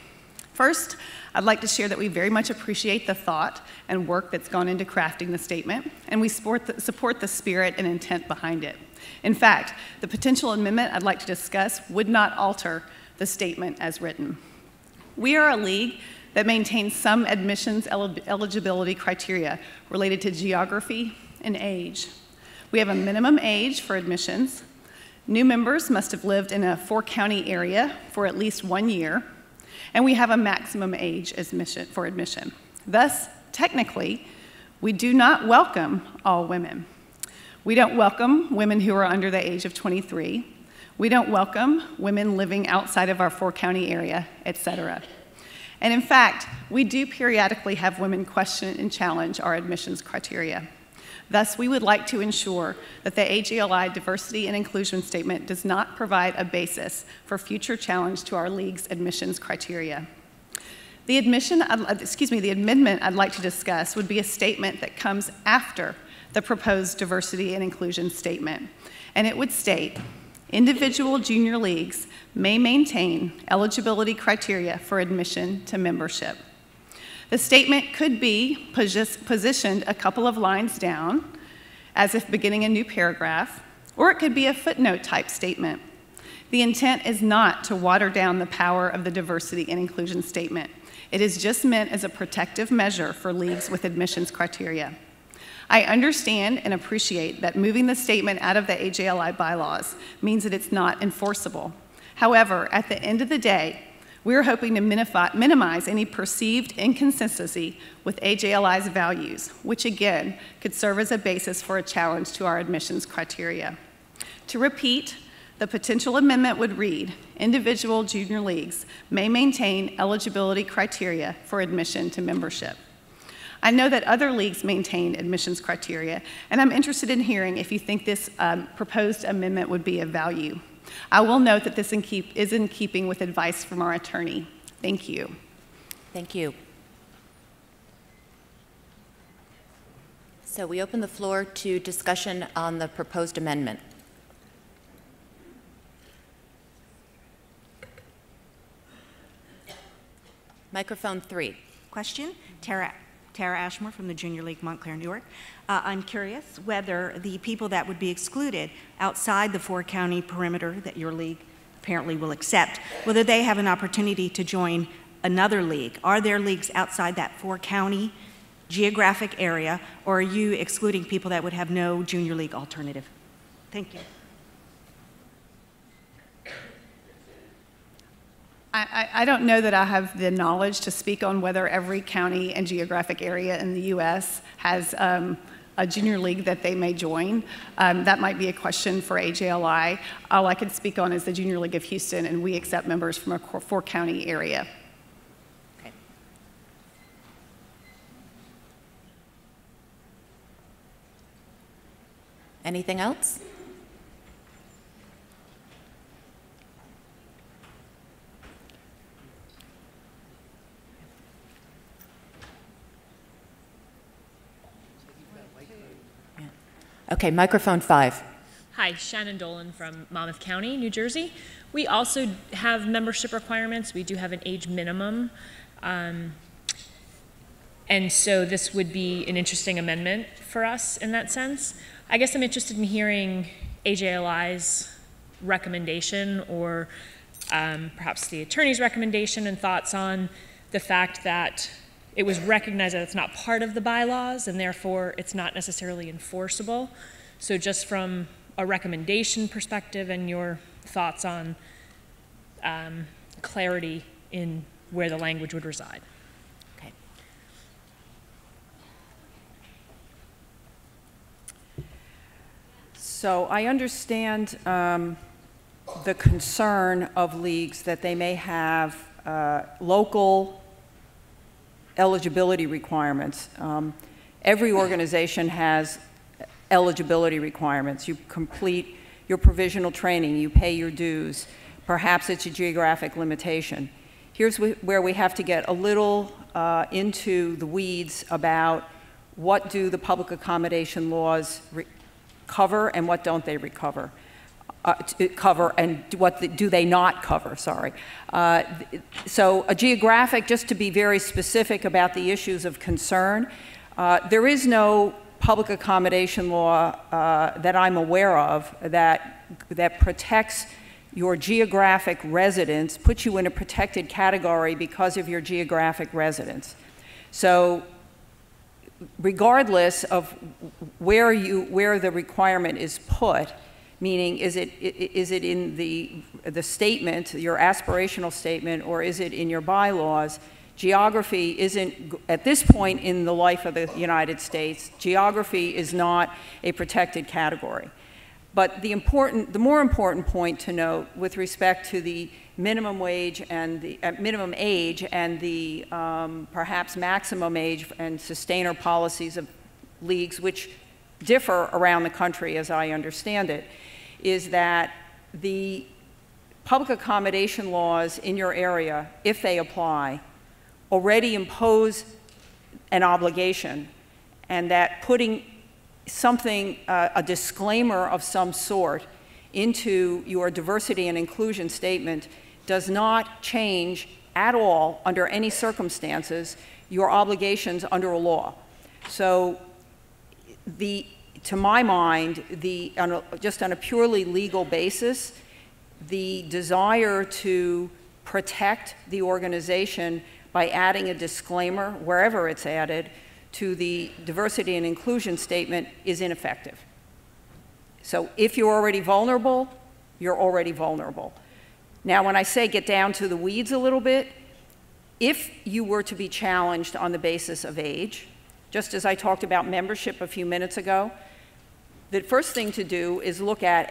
First, I'd like to share that we very much appreciate the thought and work that's gone into crafting the statement, and we support the spirit and intent behind it. In fact, the potential amendment I'd like to discuss would not alter the statement as written. We are a league that maintains some admissions eligibility criteria related to geography and age. We have a minimum age for admissions. New members must have lived in a 4-county area for at least 1 year, and we have a maximum age for admission. Thus, technically, we do not welcome all women. We don't welcome women who are under the age of 23. We don't welcome women living outside of our 4-county area, etc. And in fact, we do periodically have women question and challenge our admissions criteria. Thus, we would like to ensure that the AJLI diversity and inclusion statement does not provide a basis for future challenge to our league's admissions criteria. The amendment I'd like to discuss would be a statement that comes after the proposed diversity and inclusion statement, and it would state, individual junior leagues may maintain eligibility criteria for admission to membership. The statement could be positioned a couple of lines down, as if beginning a new paragraph, or it could be a footnote type statement. The intent is not to water down the power of the diversity and inclusion statement. It is just meant as a protective measure for leagues with admissions criteria. I understand and appreciate that moving the statement out of the AJLI bylaws means that it's not enforceable. However, at the end of the day, we're hoping to minimize any perceived inconsistency with AJLI's values, which again could serve as a basis for a challenge to our admissions criteria. To repeat, The potential amendment would read, individual junior leagues may maintain eligibility criteria for admission to membership. I know that other leagues maintain admissions criteria, and I'm interested in hearing if you think this proposed amendment would be of value. I will note that this is in keeping with advice from our attorney. Thank you. Thank you. So we open the floor to discussion on the proposed amendment. Microphone 3. Question, Tara Ashmore from the Junior League Montclair, New York. I'm curious whether the people that would be excluded outside the 4-county perimeter that your league apparently will accept, whether they have an opportunity to join another league. Are there leagues outside that 4-county geographic area, or are you excluding people that would have no junior league alternative? Thank you. I don't know that I have the knowledge to speak on whether every county and geographic area in the U.S. has a junior league that they may join. That might be a question for AJLI. All I can speak on is the Junior League of Houston, and we accept members from a 4-county area. Okay. Anything else? Okay, microphone 5. Hi, Shannon Dolan from Monmouth County, New Jersey. We also have membership requirements. We do have an age minimum. And so this would be an interesting amendment for us in that sense. I guess I'm interested in hearing AJLI's recommendation, or perhaps the attorney's recommendation and thoughts on the fact that it was recognized that it's not part of the bylaws and therefore it's not necessarily enforceable. So just from a recommendation perspective and your thoughts on clarity in where the language would reside. Okay. So I understand the concern of leagues that they may have local eligibility requirements. Every organization has eligibility requirements. You complete your provisional training, you pay your dues. Perhaps it's a geographic limitation. Here's where we have to get a little into the weeds about what do the public accommodation laws cover and what don't they cover, and what do they not cover, sorry. So a geographic, just to be very specific about the issues of concern, there is no public accommodation law that I'm aware of that protects your geographic residence, puts you in a protected category because of your geographic residence. So regardless of where the requirement is put, meaning is it in the statement, your aspirational statement, or is it in your bylaws, geography isn't, at this point in the life of the United States, geography is not a protected category. But the more important point to note with respect to the minimum wage and the minimum age and the perhaps maximum age and sustainer policies of leagues, which differ around the country as I understand it, is that the public accommodation laws in your area, if they apply, already impose an obligation, and that putting something, a disclaimer of some sort into your diversity and inclusion statement does not change at all, under any circumstances, your obligations under a law. So to my mind, just on a purely legal basis, the desire to protect the organization by adding a disclaimer, wherever it's added, to the diversity and inclusion statement is ineffective. So if you're already vulnerable, you're already vulnerable. Now, when I say get down to the weeds a little bit, if you were to be challenged on the basis of age, just as I talked about membership a few minutes ago, the first thing to do is look at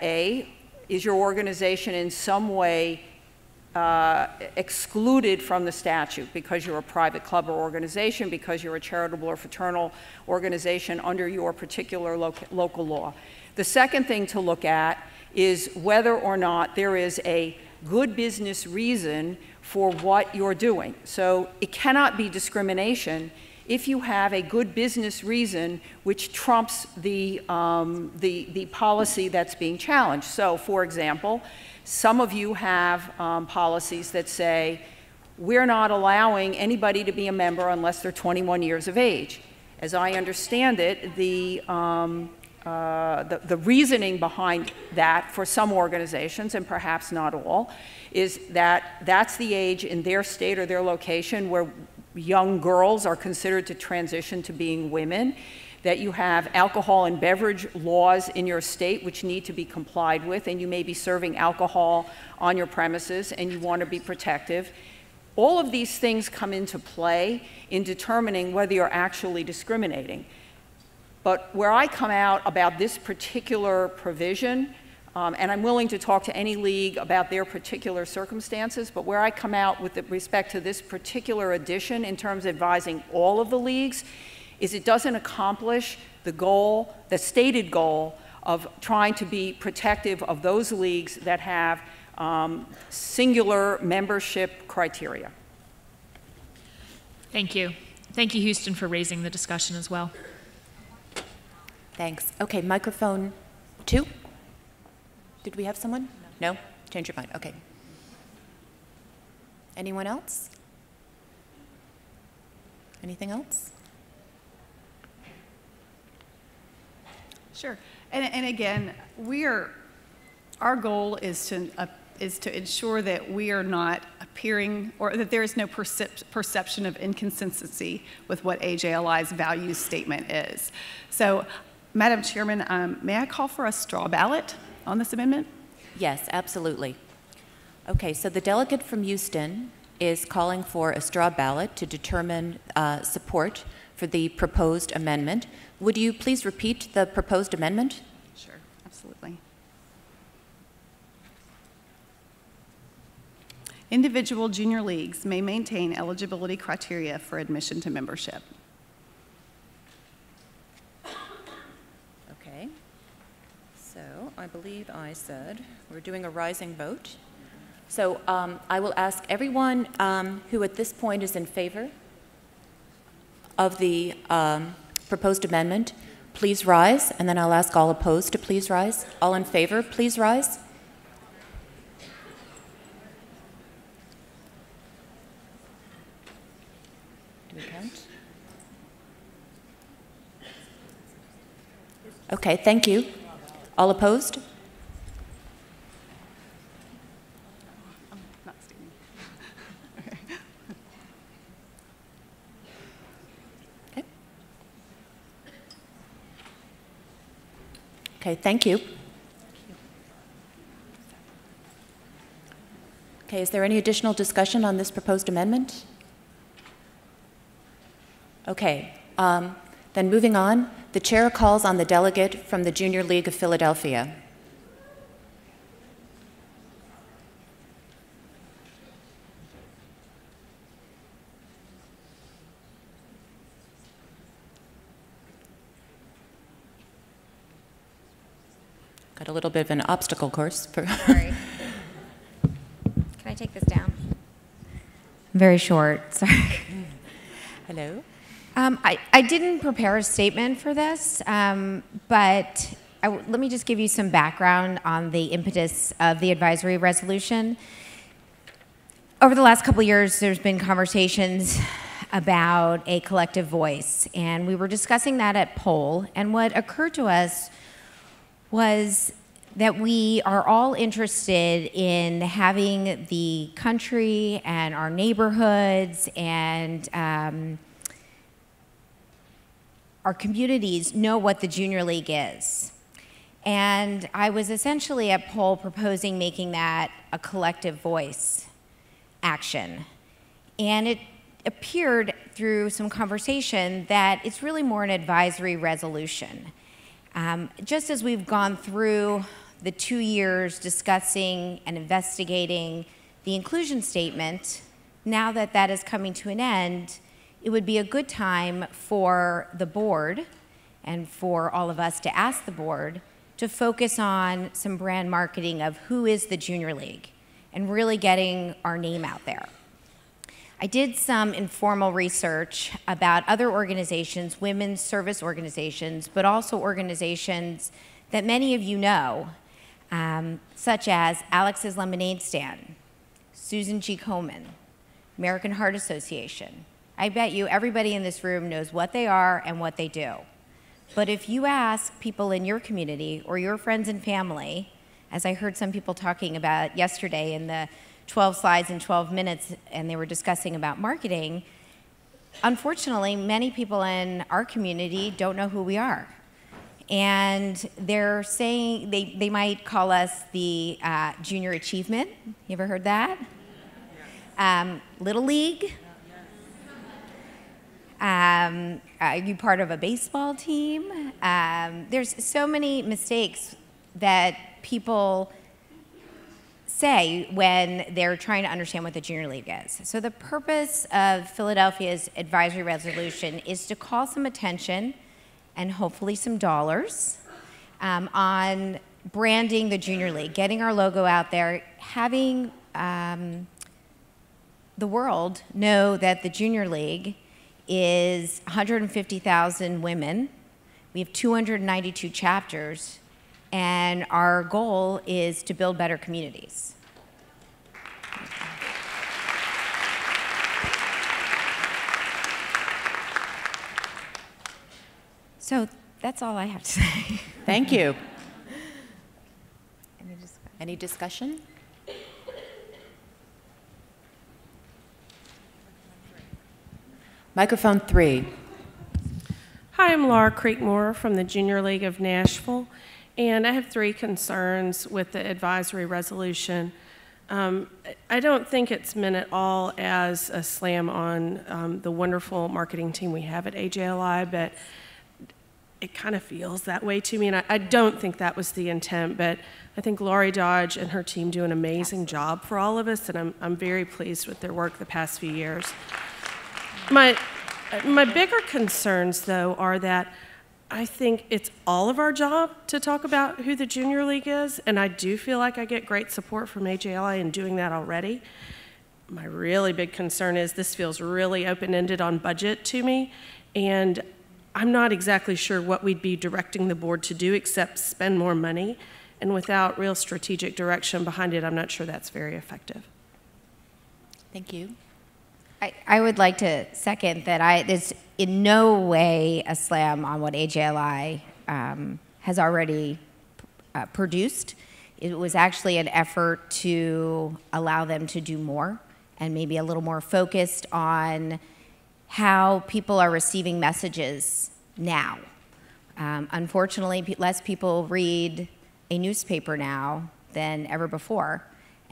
is your organization in some way excluded from the statute because you're a private club or organization, because you're a charitable or fraternal organization under your particular local law. The second thing to look at is whether or not there is a good business reason for what you're doing. So it cannot be discrimination if you have a good business reason which trumps the policy that's being challenged. So, for example, some of you have policies that say, we're not allowing anybody to be a member unless they're 21 years of age. As I understand it, the reasoning behind that for some organizations, and perhaps not all, is that that's the age in their state or their location where young girls are considered to transition to being women, that you have alcohol and beverage laws in your state which need to be complied with, and you may be serving alcohol on your premises and you want to be protective. All of these things come into play in determining whether you're actually discriminating. But where I come out about this particular provision, and I'm willing to talk to any league about their particular circumstances, but where I come out with respect to this particular addition in terms of advising all of the leagues is it doesn't accomplish the goal, the stated goal of trying to be protective of those leagues that have singular membership criteria. Thank you. Thank you, Houston, for raising the discussion as well. Thanks. Okay, microphone 2. Did we have someone? No? Change your mind. Okay. Anyone else? Anything else? Sure. And again, our goal is to ensure that we are not appearing, or that there is no perception of inconsistency with what AJLI's values statement is. So, Madam Chairman, may I call for a straw ballot on this amendment? Yes, absolutely. Okay, so the delegate from Houston is calling for a straw ballot to determine support for the proposed amendment. Would you please repeat the proposed amendment? Sure, absolutely. Individual junior leagues may maintain eligibility criteria for admission to membership. Okay. So I believe I said we're doing a rising vote. So I will ask everyone who at this point is in favor of the proposed amendment, please rise, and then I'll ask all opposed to please rise. All in favor, please rise. Do we count? Okay, thank you. All opposed? Okay, thank you. Okay, is there any additional discussion on this proposed amendment? Okay, then moving on, the chair calls on the delegate from the Junior League of Philadelphia. Got a little bit of an obstacle course. Sorry. Can I take this down? Very short, sorry. Hello. I didn't prepare a statement for this, but let me just give you some background on the impetus of the advisory resolution. Over the last couple of years, there's been conversations about a collective voice, and we were discussing that at Poll, and what occurred to us was that we are all interested in having the country and our neighborhoods and our communities know what the Junior League is. And I was essentially at Poll proposing making that a collective voice action. And it appeared through some conversation that it's really more an advisory resolution. Just as we've gone through the 2 years discussing and investigating the inclusion statement, now that that is coming to an end, it would be a good time for the board and for all of us to ask the board to focus on some brand marketing of who is the Junior League and really getting our name out there. I did some informal research about other organizations, women's service organizations, but also organizations that many of you know, such as Alex's Lemonade Stand, Susan G. Komen, American Heart Association. I bet you everybody in this room knows what they are and what they do. But if you ask people in your community or your friends and family, as I heard some people talking about yesterday in the 12 slides in 12 minutes, and they were discussing about marketing, unfortunately, many people in our community don't know who we are. And they're saying, they might call us the Junior Achievement. You ever heard that? Little League. Are you part of a baseball team? There's so many mistakes that people say when they're trying to understand what the Junior League is. So the purpose of Philadelphia's advisory resolution is to call some attention and hopefully some dollars on branding the Junior League, getting our logo out there, having the world know that the Junior League is 150,000 women. We have 292 chapters, and our goal is to build better communities. So that's all I have to say. Thank you. Any discussion? Microphone 3. Hi, I'm Laura Creekmore from the Junior League of Nashville, and I have 3 concerns with the advisory resolution. I don't think it's meant at all as a slam on the wonderful marketing team we have at AJLI, but it kind of feels that way to me, and I don't think that was the intent, but I think Laurie Dodge and her team do an amazing job for all of us, and I'm very pleased with their work the past few years. My bigger concerns, though, are that I think it's all of our job to talk about who the Junior League is, and I do feel like I get great support from AJLI in doing that already. My really big concern is this feels really open-ended on budget to me, and I'm not exactly sure what we'd be directing the board to do except spend more money, and without real strategic direction behind it, I'm not sure that's very effective. Thank you. I would like to second that there's in no way a slam on what AJLI has already produced. It was actually an effort to allow them to do more and maybe a little more focused on how people are receiving messages now. Unfortunately, less people read a newspaper now than ever before.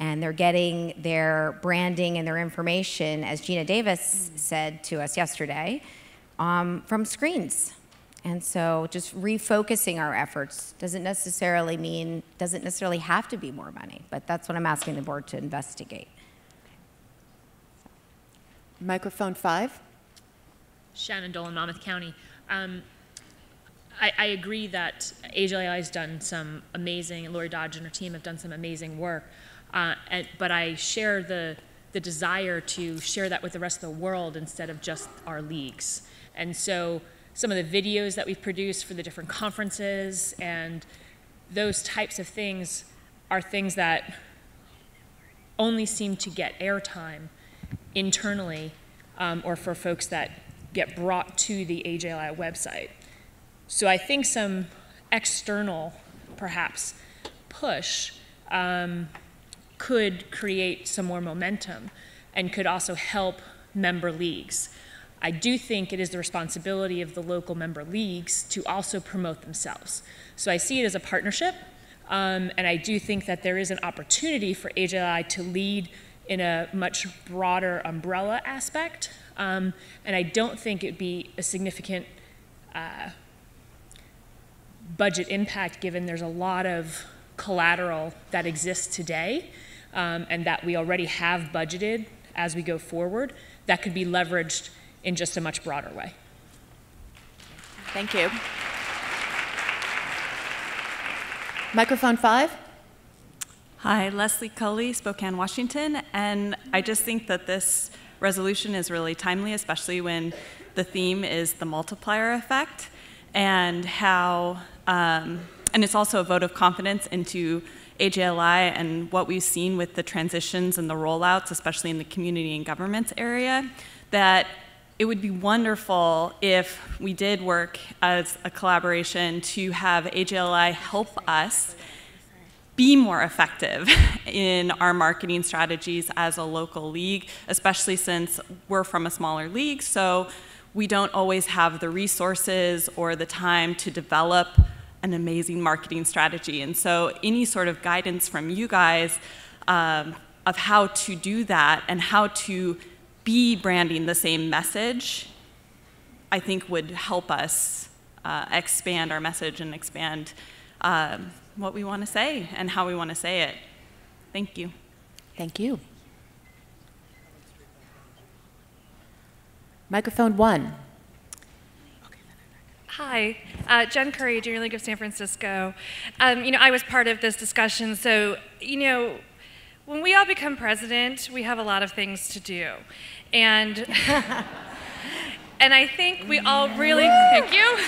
And they're getting their branding and their information, as Gina Davis said to us yesterday, from screens. And so just refocusing our efforts doesn't necessarily have to be more money, but that's what I'm asking the board to investigate. Microphone 5. Shannon Dolan, Monmouth County. I agree that AJLI has done some amazing, Lori Dodge and her team have done some amazing work. But I share the desire to share that with the rest of the world instead of just our leagues. And so some of the videos that we've produced for the different conferences and those types of things are things that only seem to get airtime internally or for folks that get brought to the AJLI website. So I think some external, perhaps, push could create some more momentum and could also help member leagues. I do think it is the responsibility of the local member leagues to also promote themselves. So I see it as a partnership, and I do think that there is an opportunity for AJLI to lead in a much broader umbrella aspect, and I don't think it would be a significant budget impact given there's a lot of collateral that exists today and that we already have budgeted as we go forward that could be leveraged in just a much broader way. Thank you. Microphone 5. Hi, Leslie Cully, Spokane, Washington, and I just think that this resolution is really timely, especially when the theme is the multiplier effect, and how, and it's also a vote of confidence into AJLI and what we've seen with the transitions and the rollouts, especially in the community and governments area, that it would be wonderful if we did work as a collaboration to have AJLI help us be more effective in our marketing strategies as a local league, especially since we're from a smaller league, so we don't always have the resources or the time to develop an amazing marketing strategy. And so any sort of guidance from you guys of how to do that and how to be branding the same message, I think would help us expand our message and expand what we want to say and how we want to say it. Thank you. Thank you. Microphone 1. Hi, Jen Curry, Junior League of San Francisco. I was part of this discussion, so, when we all become president, we have a lot of things to do. And, and I think we all really, thank you.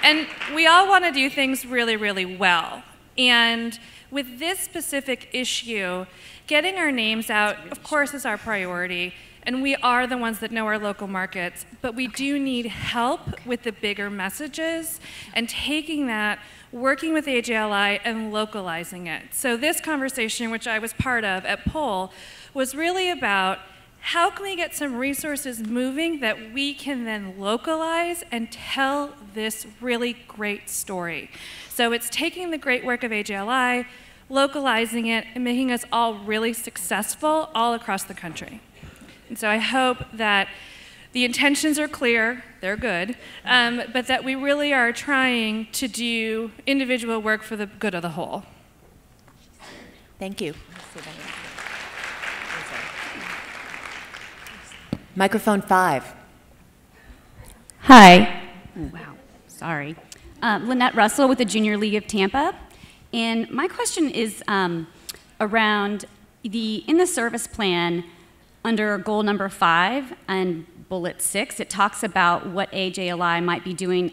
And we all want to do things really, really well. And with this specific issue, getting our names out, of course, is our priority. And we are the ones that know our local markets, but we do need help with the bigger messages and taking that, working with AJLI and localizing it. So this conversation, which I was part of at Poll, was really about how can we get some resources moving that we can then localize and tell this really great story. So it's taking the great work of AJLI, localizing it, and making us all really successful all across the country. And so I hope that the intentions are clear, they're good, but that we really are trying to do individual work for the good of the whole. Thank you. Microphone 5. Hi. Oh, wow, sorry. Lynette Russell with the Junior League of Tampa. And my question is around in the service plan, under goal number 5 and bullet 6, it talks about what AJLI might be doing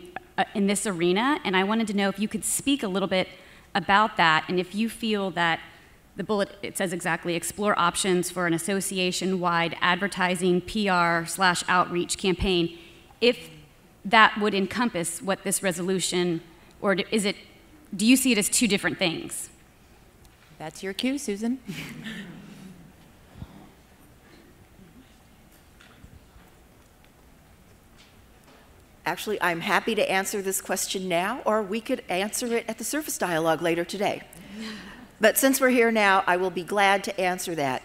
in this arena, and I wanted to know if you could speak a little bit about that, and if you feel that the bullet, it says exactly, explore options for an association-wide advertising PR/outreach campaign, if that would encompass what this resolution, or do you see it as two different things? That's your cue, Susan. Actually, I'm happy to answer this question now, or we could answer it at the service dialogue later today. But since we're here now, I will be glad to answer that.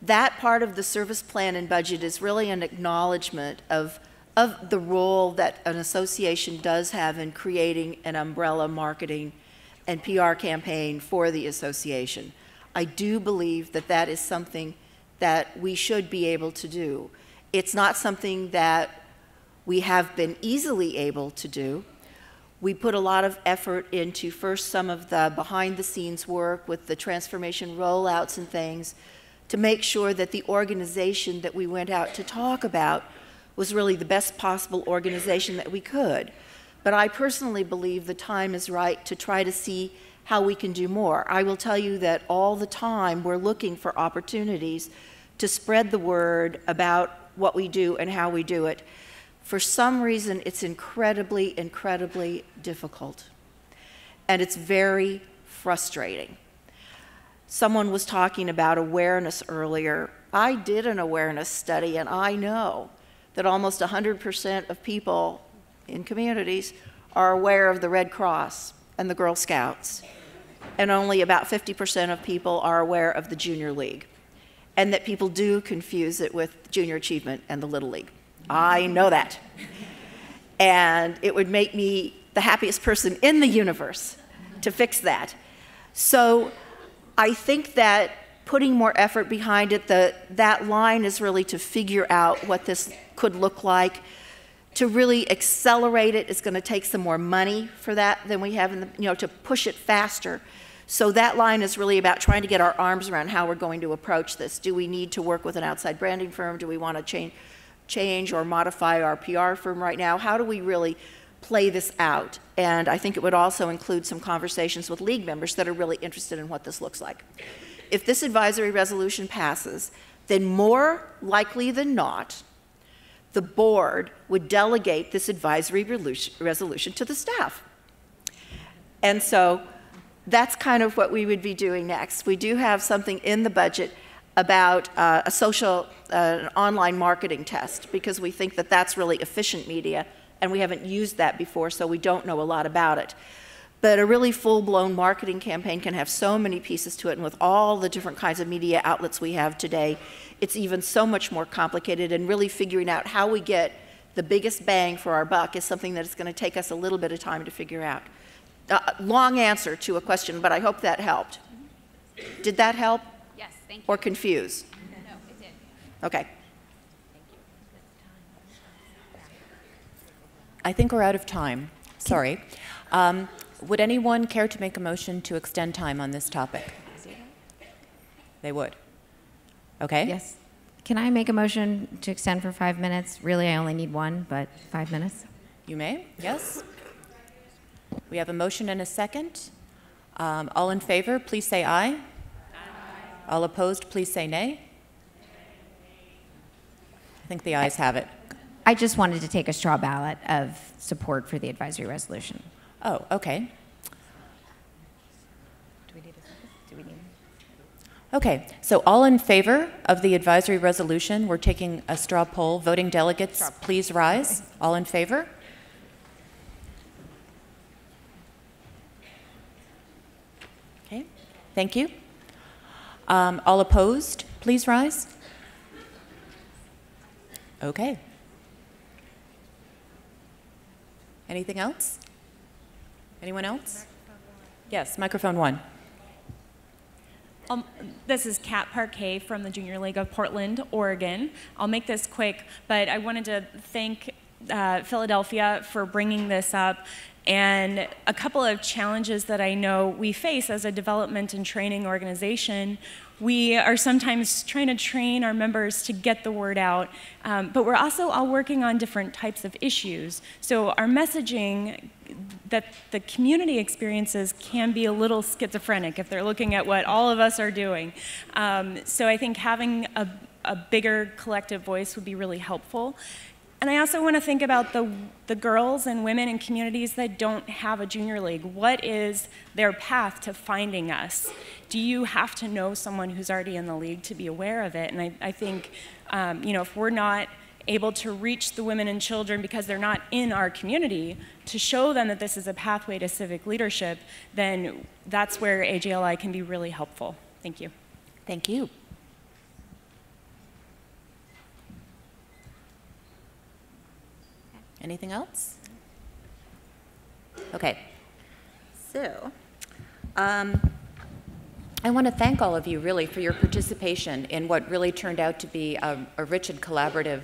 That part of the service plan and budget is really an acknowledgement of the role that an association does have in creating an umbrella marketing and PR campaign for the association. I do believe that that is something that we should be able to do. It's not something that we have been easily able to do. We put a lot of effort into first some of the behind-the-scenes work with the transformation rollouts and things to make sure that the organization that we went out to talk about was really the best possible organization that we could. But I personally believe the time is right to try to see how we can do more. I will tell you that all the time we're looking for opportunities to spread the word about what we do and how we do it. For some reason, it's incredibly, incredibly difficult. And it's very frustrating. Someone was talking about awareness earlier. I did an awareness study, and I know that almost 100% of people in communities are aware of the Red Cross and the Girl Scouts. And only about 50% of people are aware of the Junior League. And that people do confuse it with Junior Achievement and the Little League. I know that. And it would make me the happiest person in the universe to fix that. So I think that putting more effort behind it, that line is really to figure out what this could look like. To really accelerate it is going to take some more money for that than we have in the, to push it faster. So that line is really about trying to get our arms around how we're going to approach this. Do we need to work with an outside branding firm? Do we want to change or modify our PR firm right now? How do we really play this out? And I think it would also include some conversations with league members that are really interested in what this looks like. If this advisory resolution passes, then more likely than not, the board would delegate this advisory resolution to the staff. And so that's kind of what we would be doing next. We do have something in the budget about a social online marketing test, because we think that that's really efficient media, and we haven't used that before, so we don't know a lot about it. But a really full-blown marketing campaign can have so many pieces to it, and with all the different kinds of media outlets we have today, it's even so much more complicated, and really figuring out how we get the biggest bang for our buck is something that it's going to take us a little bit of time to figure out. Long answer to a question, but I hope that helped. Did that help? Yes, thank you. Or confuse? No, it did. Okay. I think we're out of time. Sorry. Would anyone care to make a motion to extend time on this topic? They would. Okay? Yes. Can I make a motion to extend for 5 minutes? Really, I only need one, but 5 minutes. You may, yes. We have a motion and a second. All in favor, please say aye. Aye. All opposed, please say nay. I think the ayes have it. I just wanted to take a straw ballot of support for the advisory resolution. Oh, okay. Do we need a second? Do we need? Okay, so all in favor of the advisory resolution, we're taking a straw poll. Voting delegates, please rise. All in favor? Okay, thank you. All opposed, please rise. Okay. Anything else? Anyone else? Yes, microphone one. This is Kat Parquet from the Junior League of Portland, Oregon. I'll make this quick, but I wanted to thank Philadelphia for bringing this up, and a couple of challenges that I know we face as a development and training organization. We are sometimes trying to train our members to get the word out, but we're also all working on different types of issues. So our messaging that the community experiences can be a little schizophrenic if they're looking at what all of us are doing. So I think having a bigger collective voice would be really helpful. And I also want to think about the girls and women in communities that don't have a junior league. What is their path to finding us? Do you have to know someone who's already in the league to be aware of it? And I think, if we're not able to reach the women and children because they're not in our community, to show them that this is a pathway to civic leadership, then that's where AJLI can be really helpful. Thank you. Thank you. Anything else? Okay. So, I want to thank all of you really for your participation in what really turned out to be a rich and collaborative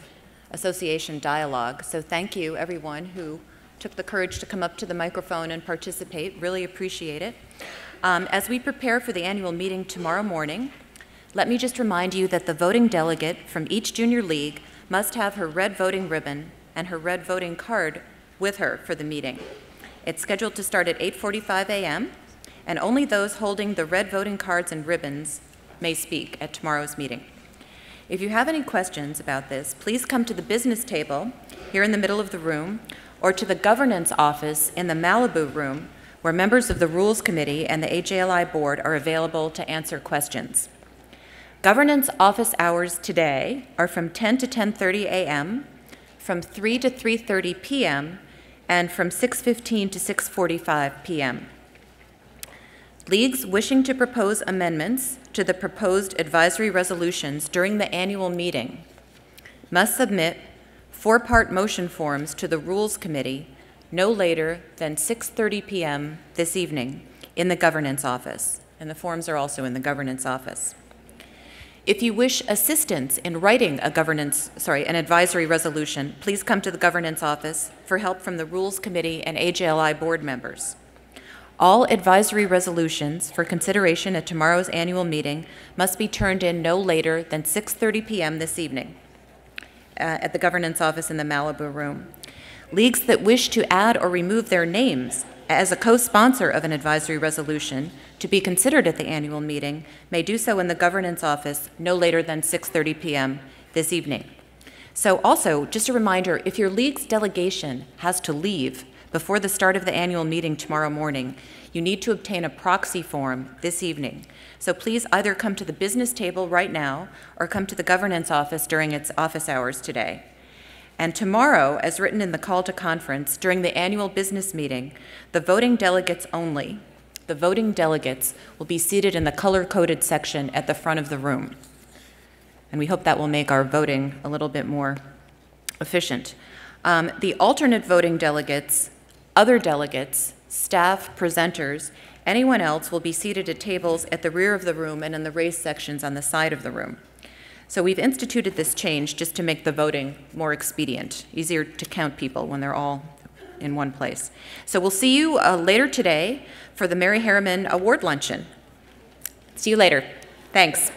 association dialogue. So thank you everyone who took the courage to come up to the microphone and participate. Really appreciate it. As we prepare for the annual meeting tomorrow morning, let me just remind you that the voting delegate from each junior league must have her red voting ribbon and her red voting card with her for the meeting. It's scheduled to start at 8:45 a.m., and only those holding the red voting cards and ribbons may speak at tomorrow's meeting. If you have any questions about this, please come to the business table here in the middle of the room, or to the governance office in the Malibu room, where members of the Rules Committee and the AJLI board are available to answer questions. Governance office hours today are from 10 to 10:30 a.m., from 3 to 3:30 p.m., and from 6:15 to 6:45 p.m. Leagues wishing to propose amendments to the proposed advisory resolutions during the annual meeting must submit 4-part motion forms to the Rules Committee no later than 6:30 p.m. this evening in the governance office, and the forms are also in the governance office. If you wish assistance in writing an advisory resolution, please come to the governance office for help from the Rules Committee and AJLI board members. All advisory resolutions for consideration at tomorrow's annual meeting must be turned in no later than 6:30 p.m. this evening at the governance office in the Malibu room. Leagues that wish to add or remove their names as a co-sponsor of an advisory resolution to be considered at the annual meeting may do so in the governance office no later than 6:30 p.m. this evening. So also, just a reminder, if your league's delegation has to leave before the start of the annual meeting tomorrow morning, you need to obtain a proxy form this evening. So please either come to the business table right now or come to the governance office during its office hours today. And tomorrow, as written in the call to conference, during the annual business meeting, the voting delegates only, the voting delegates will be seated in the color-coded section at the front of the room. And we hope that will make our voting a little bit more efficient. The alternate voting delegates, other delegates, staff, presenters, anyone else will be seated at tables at the rear of the room and in the raised sections on the side of the room. So we've instituted this change just to make the voting more expedient, easier to count people when they're all in one place. So we'll see you later today for the Mary Harriman Award Luncheon. See you later. Thanks.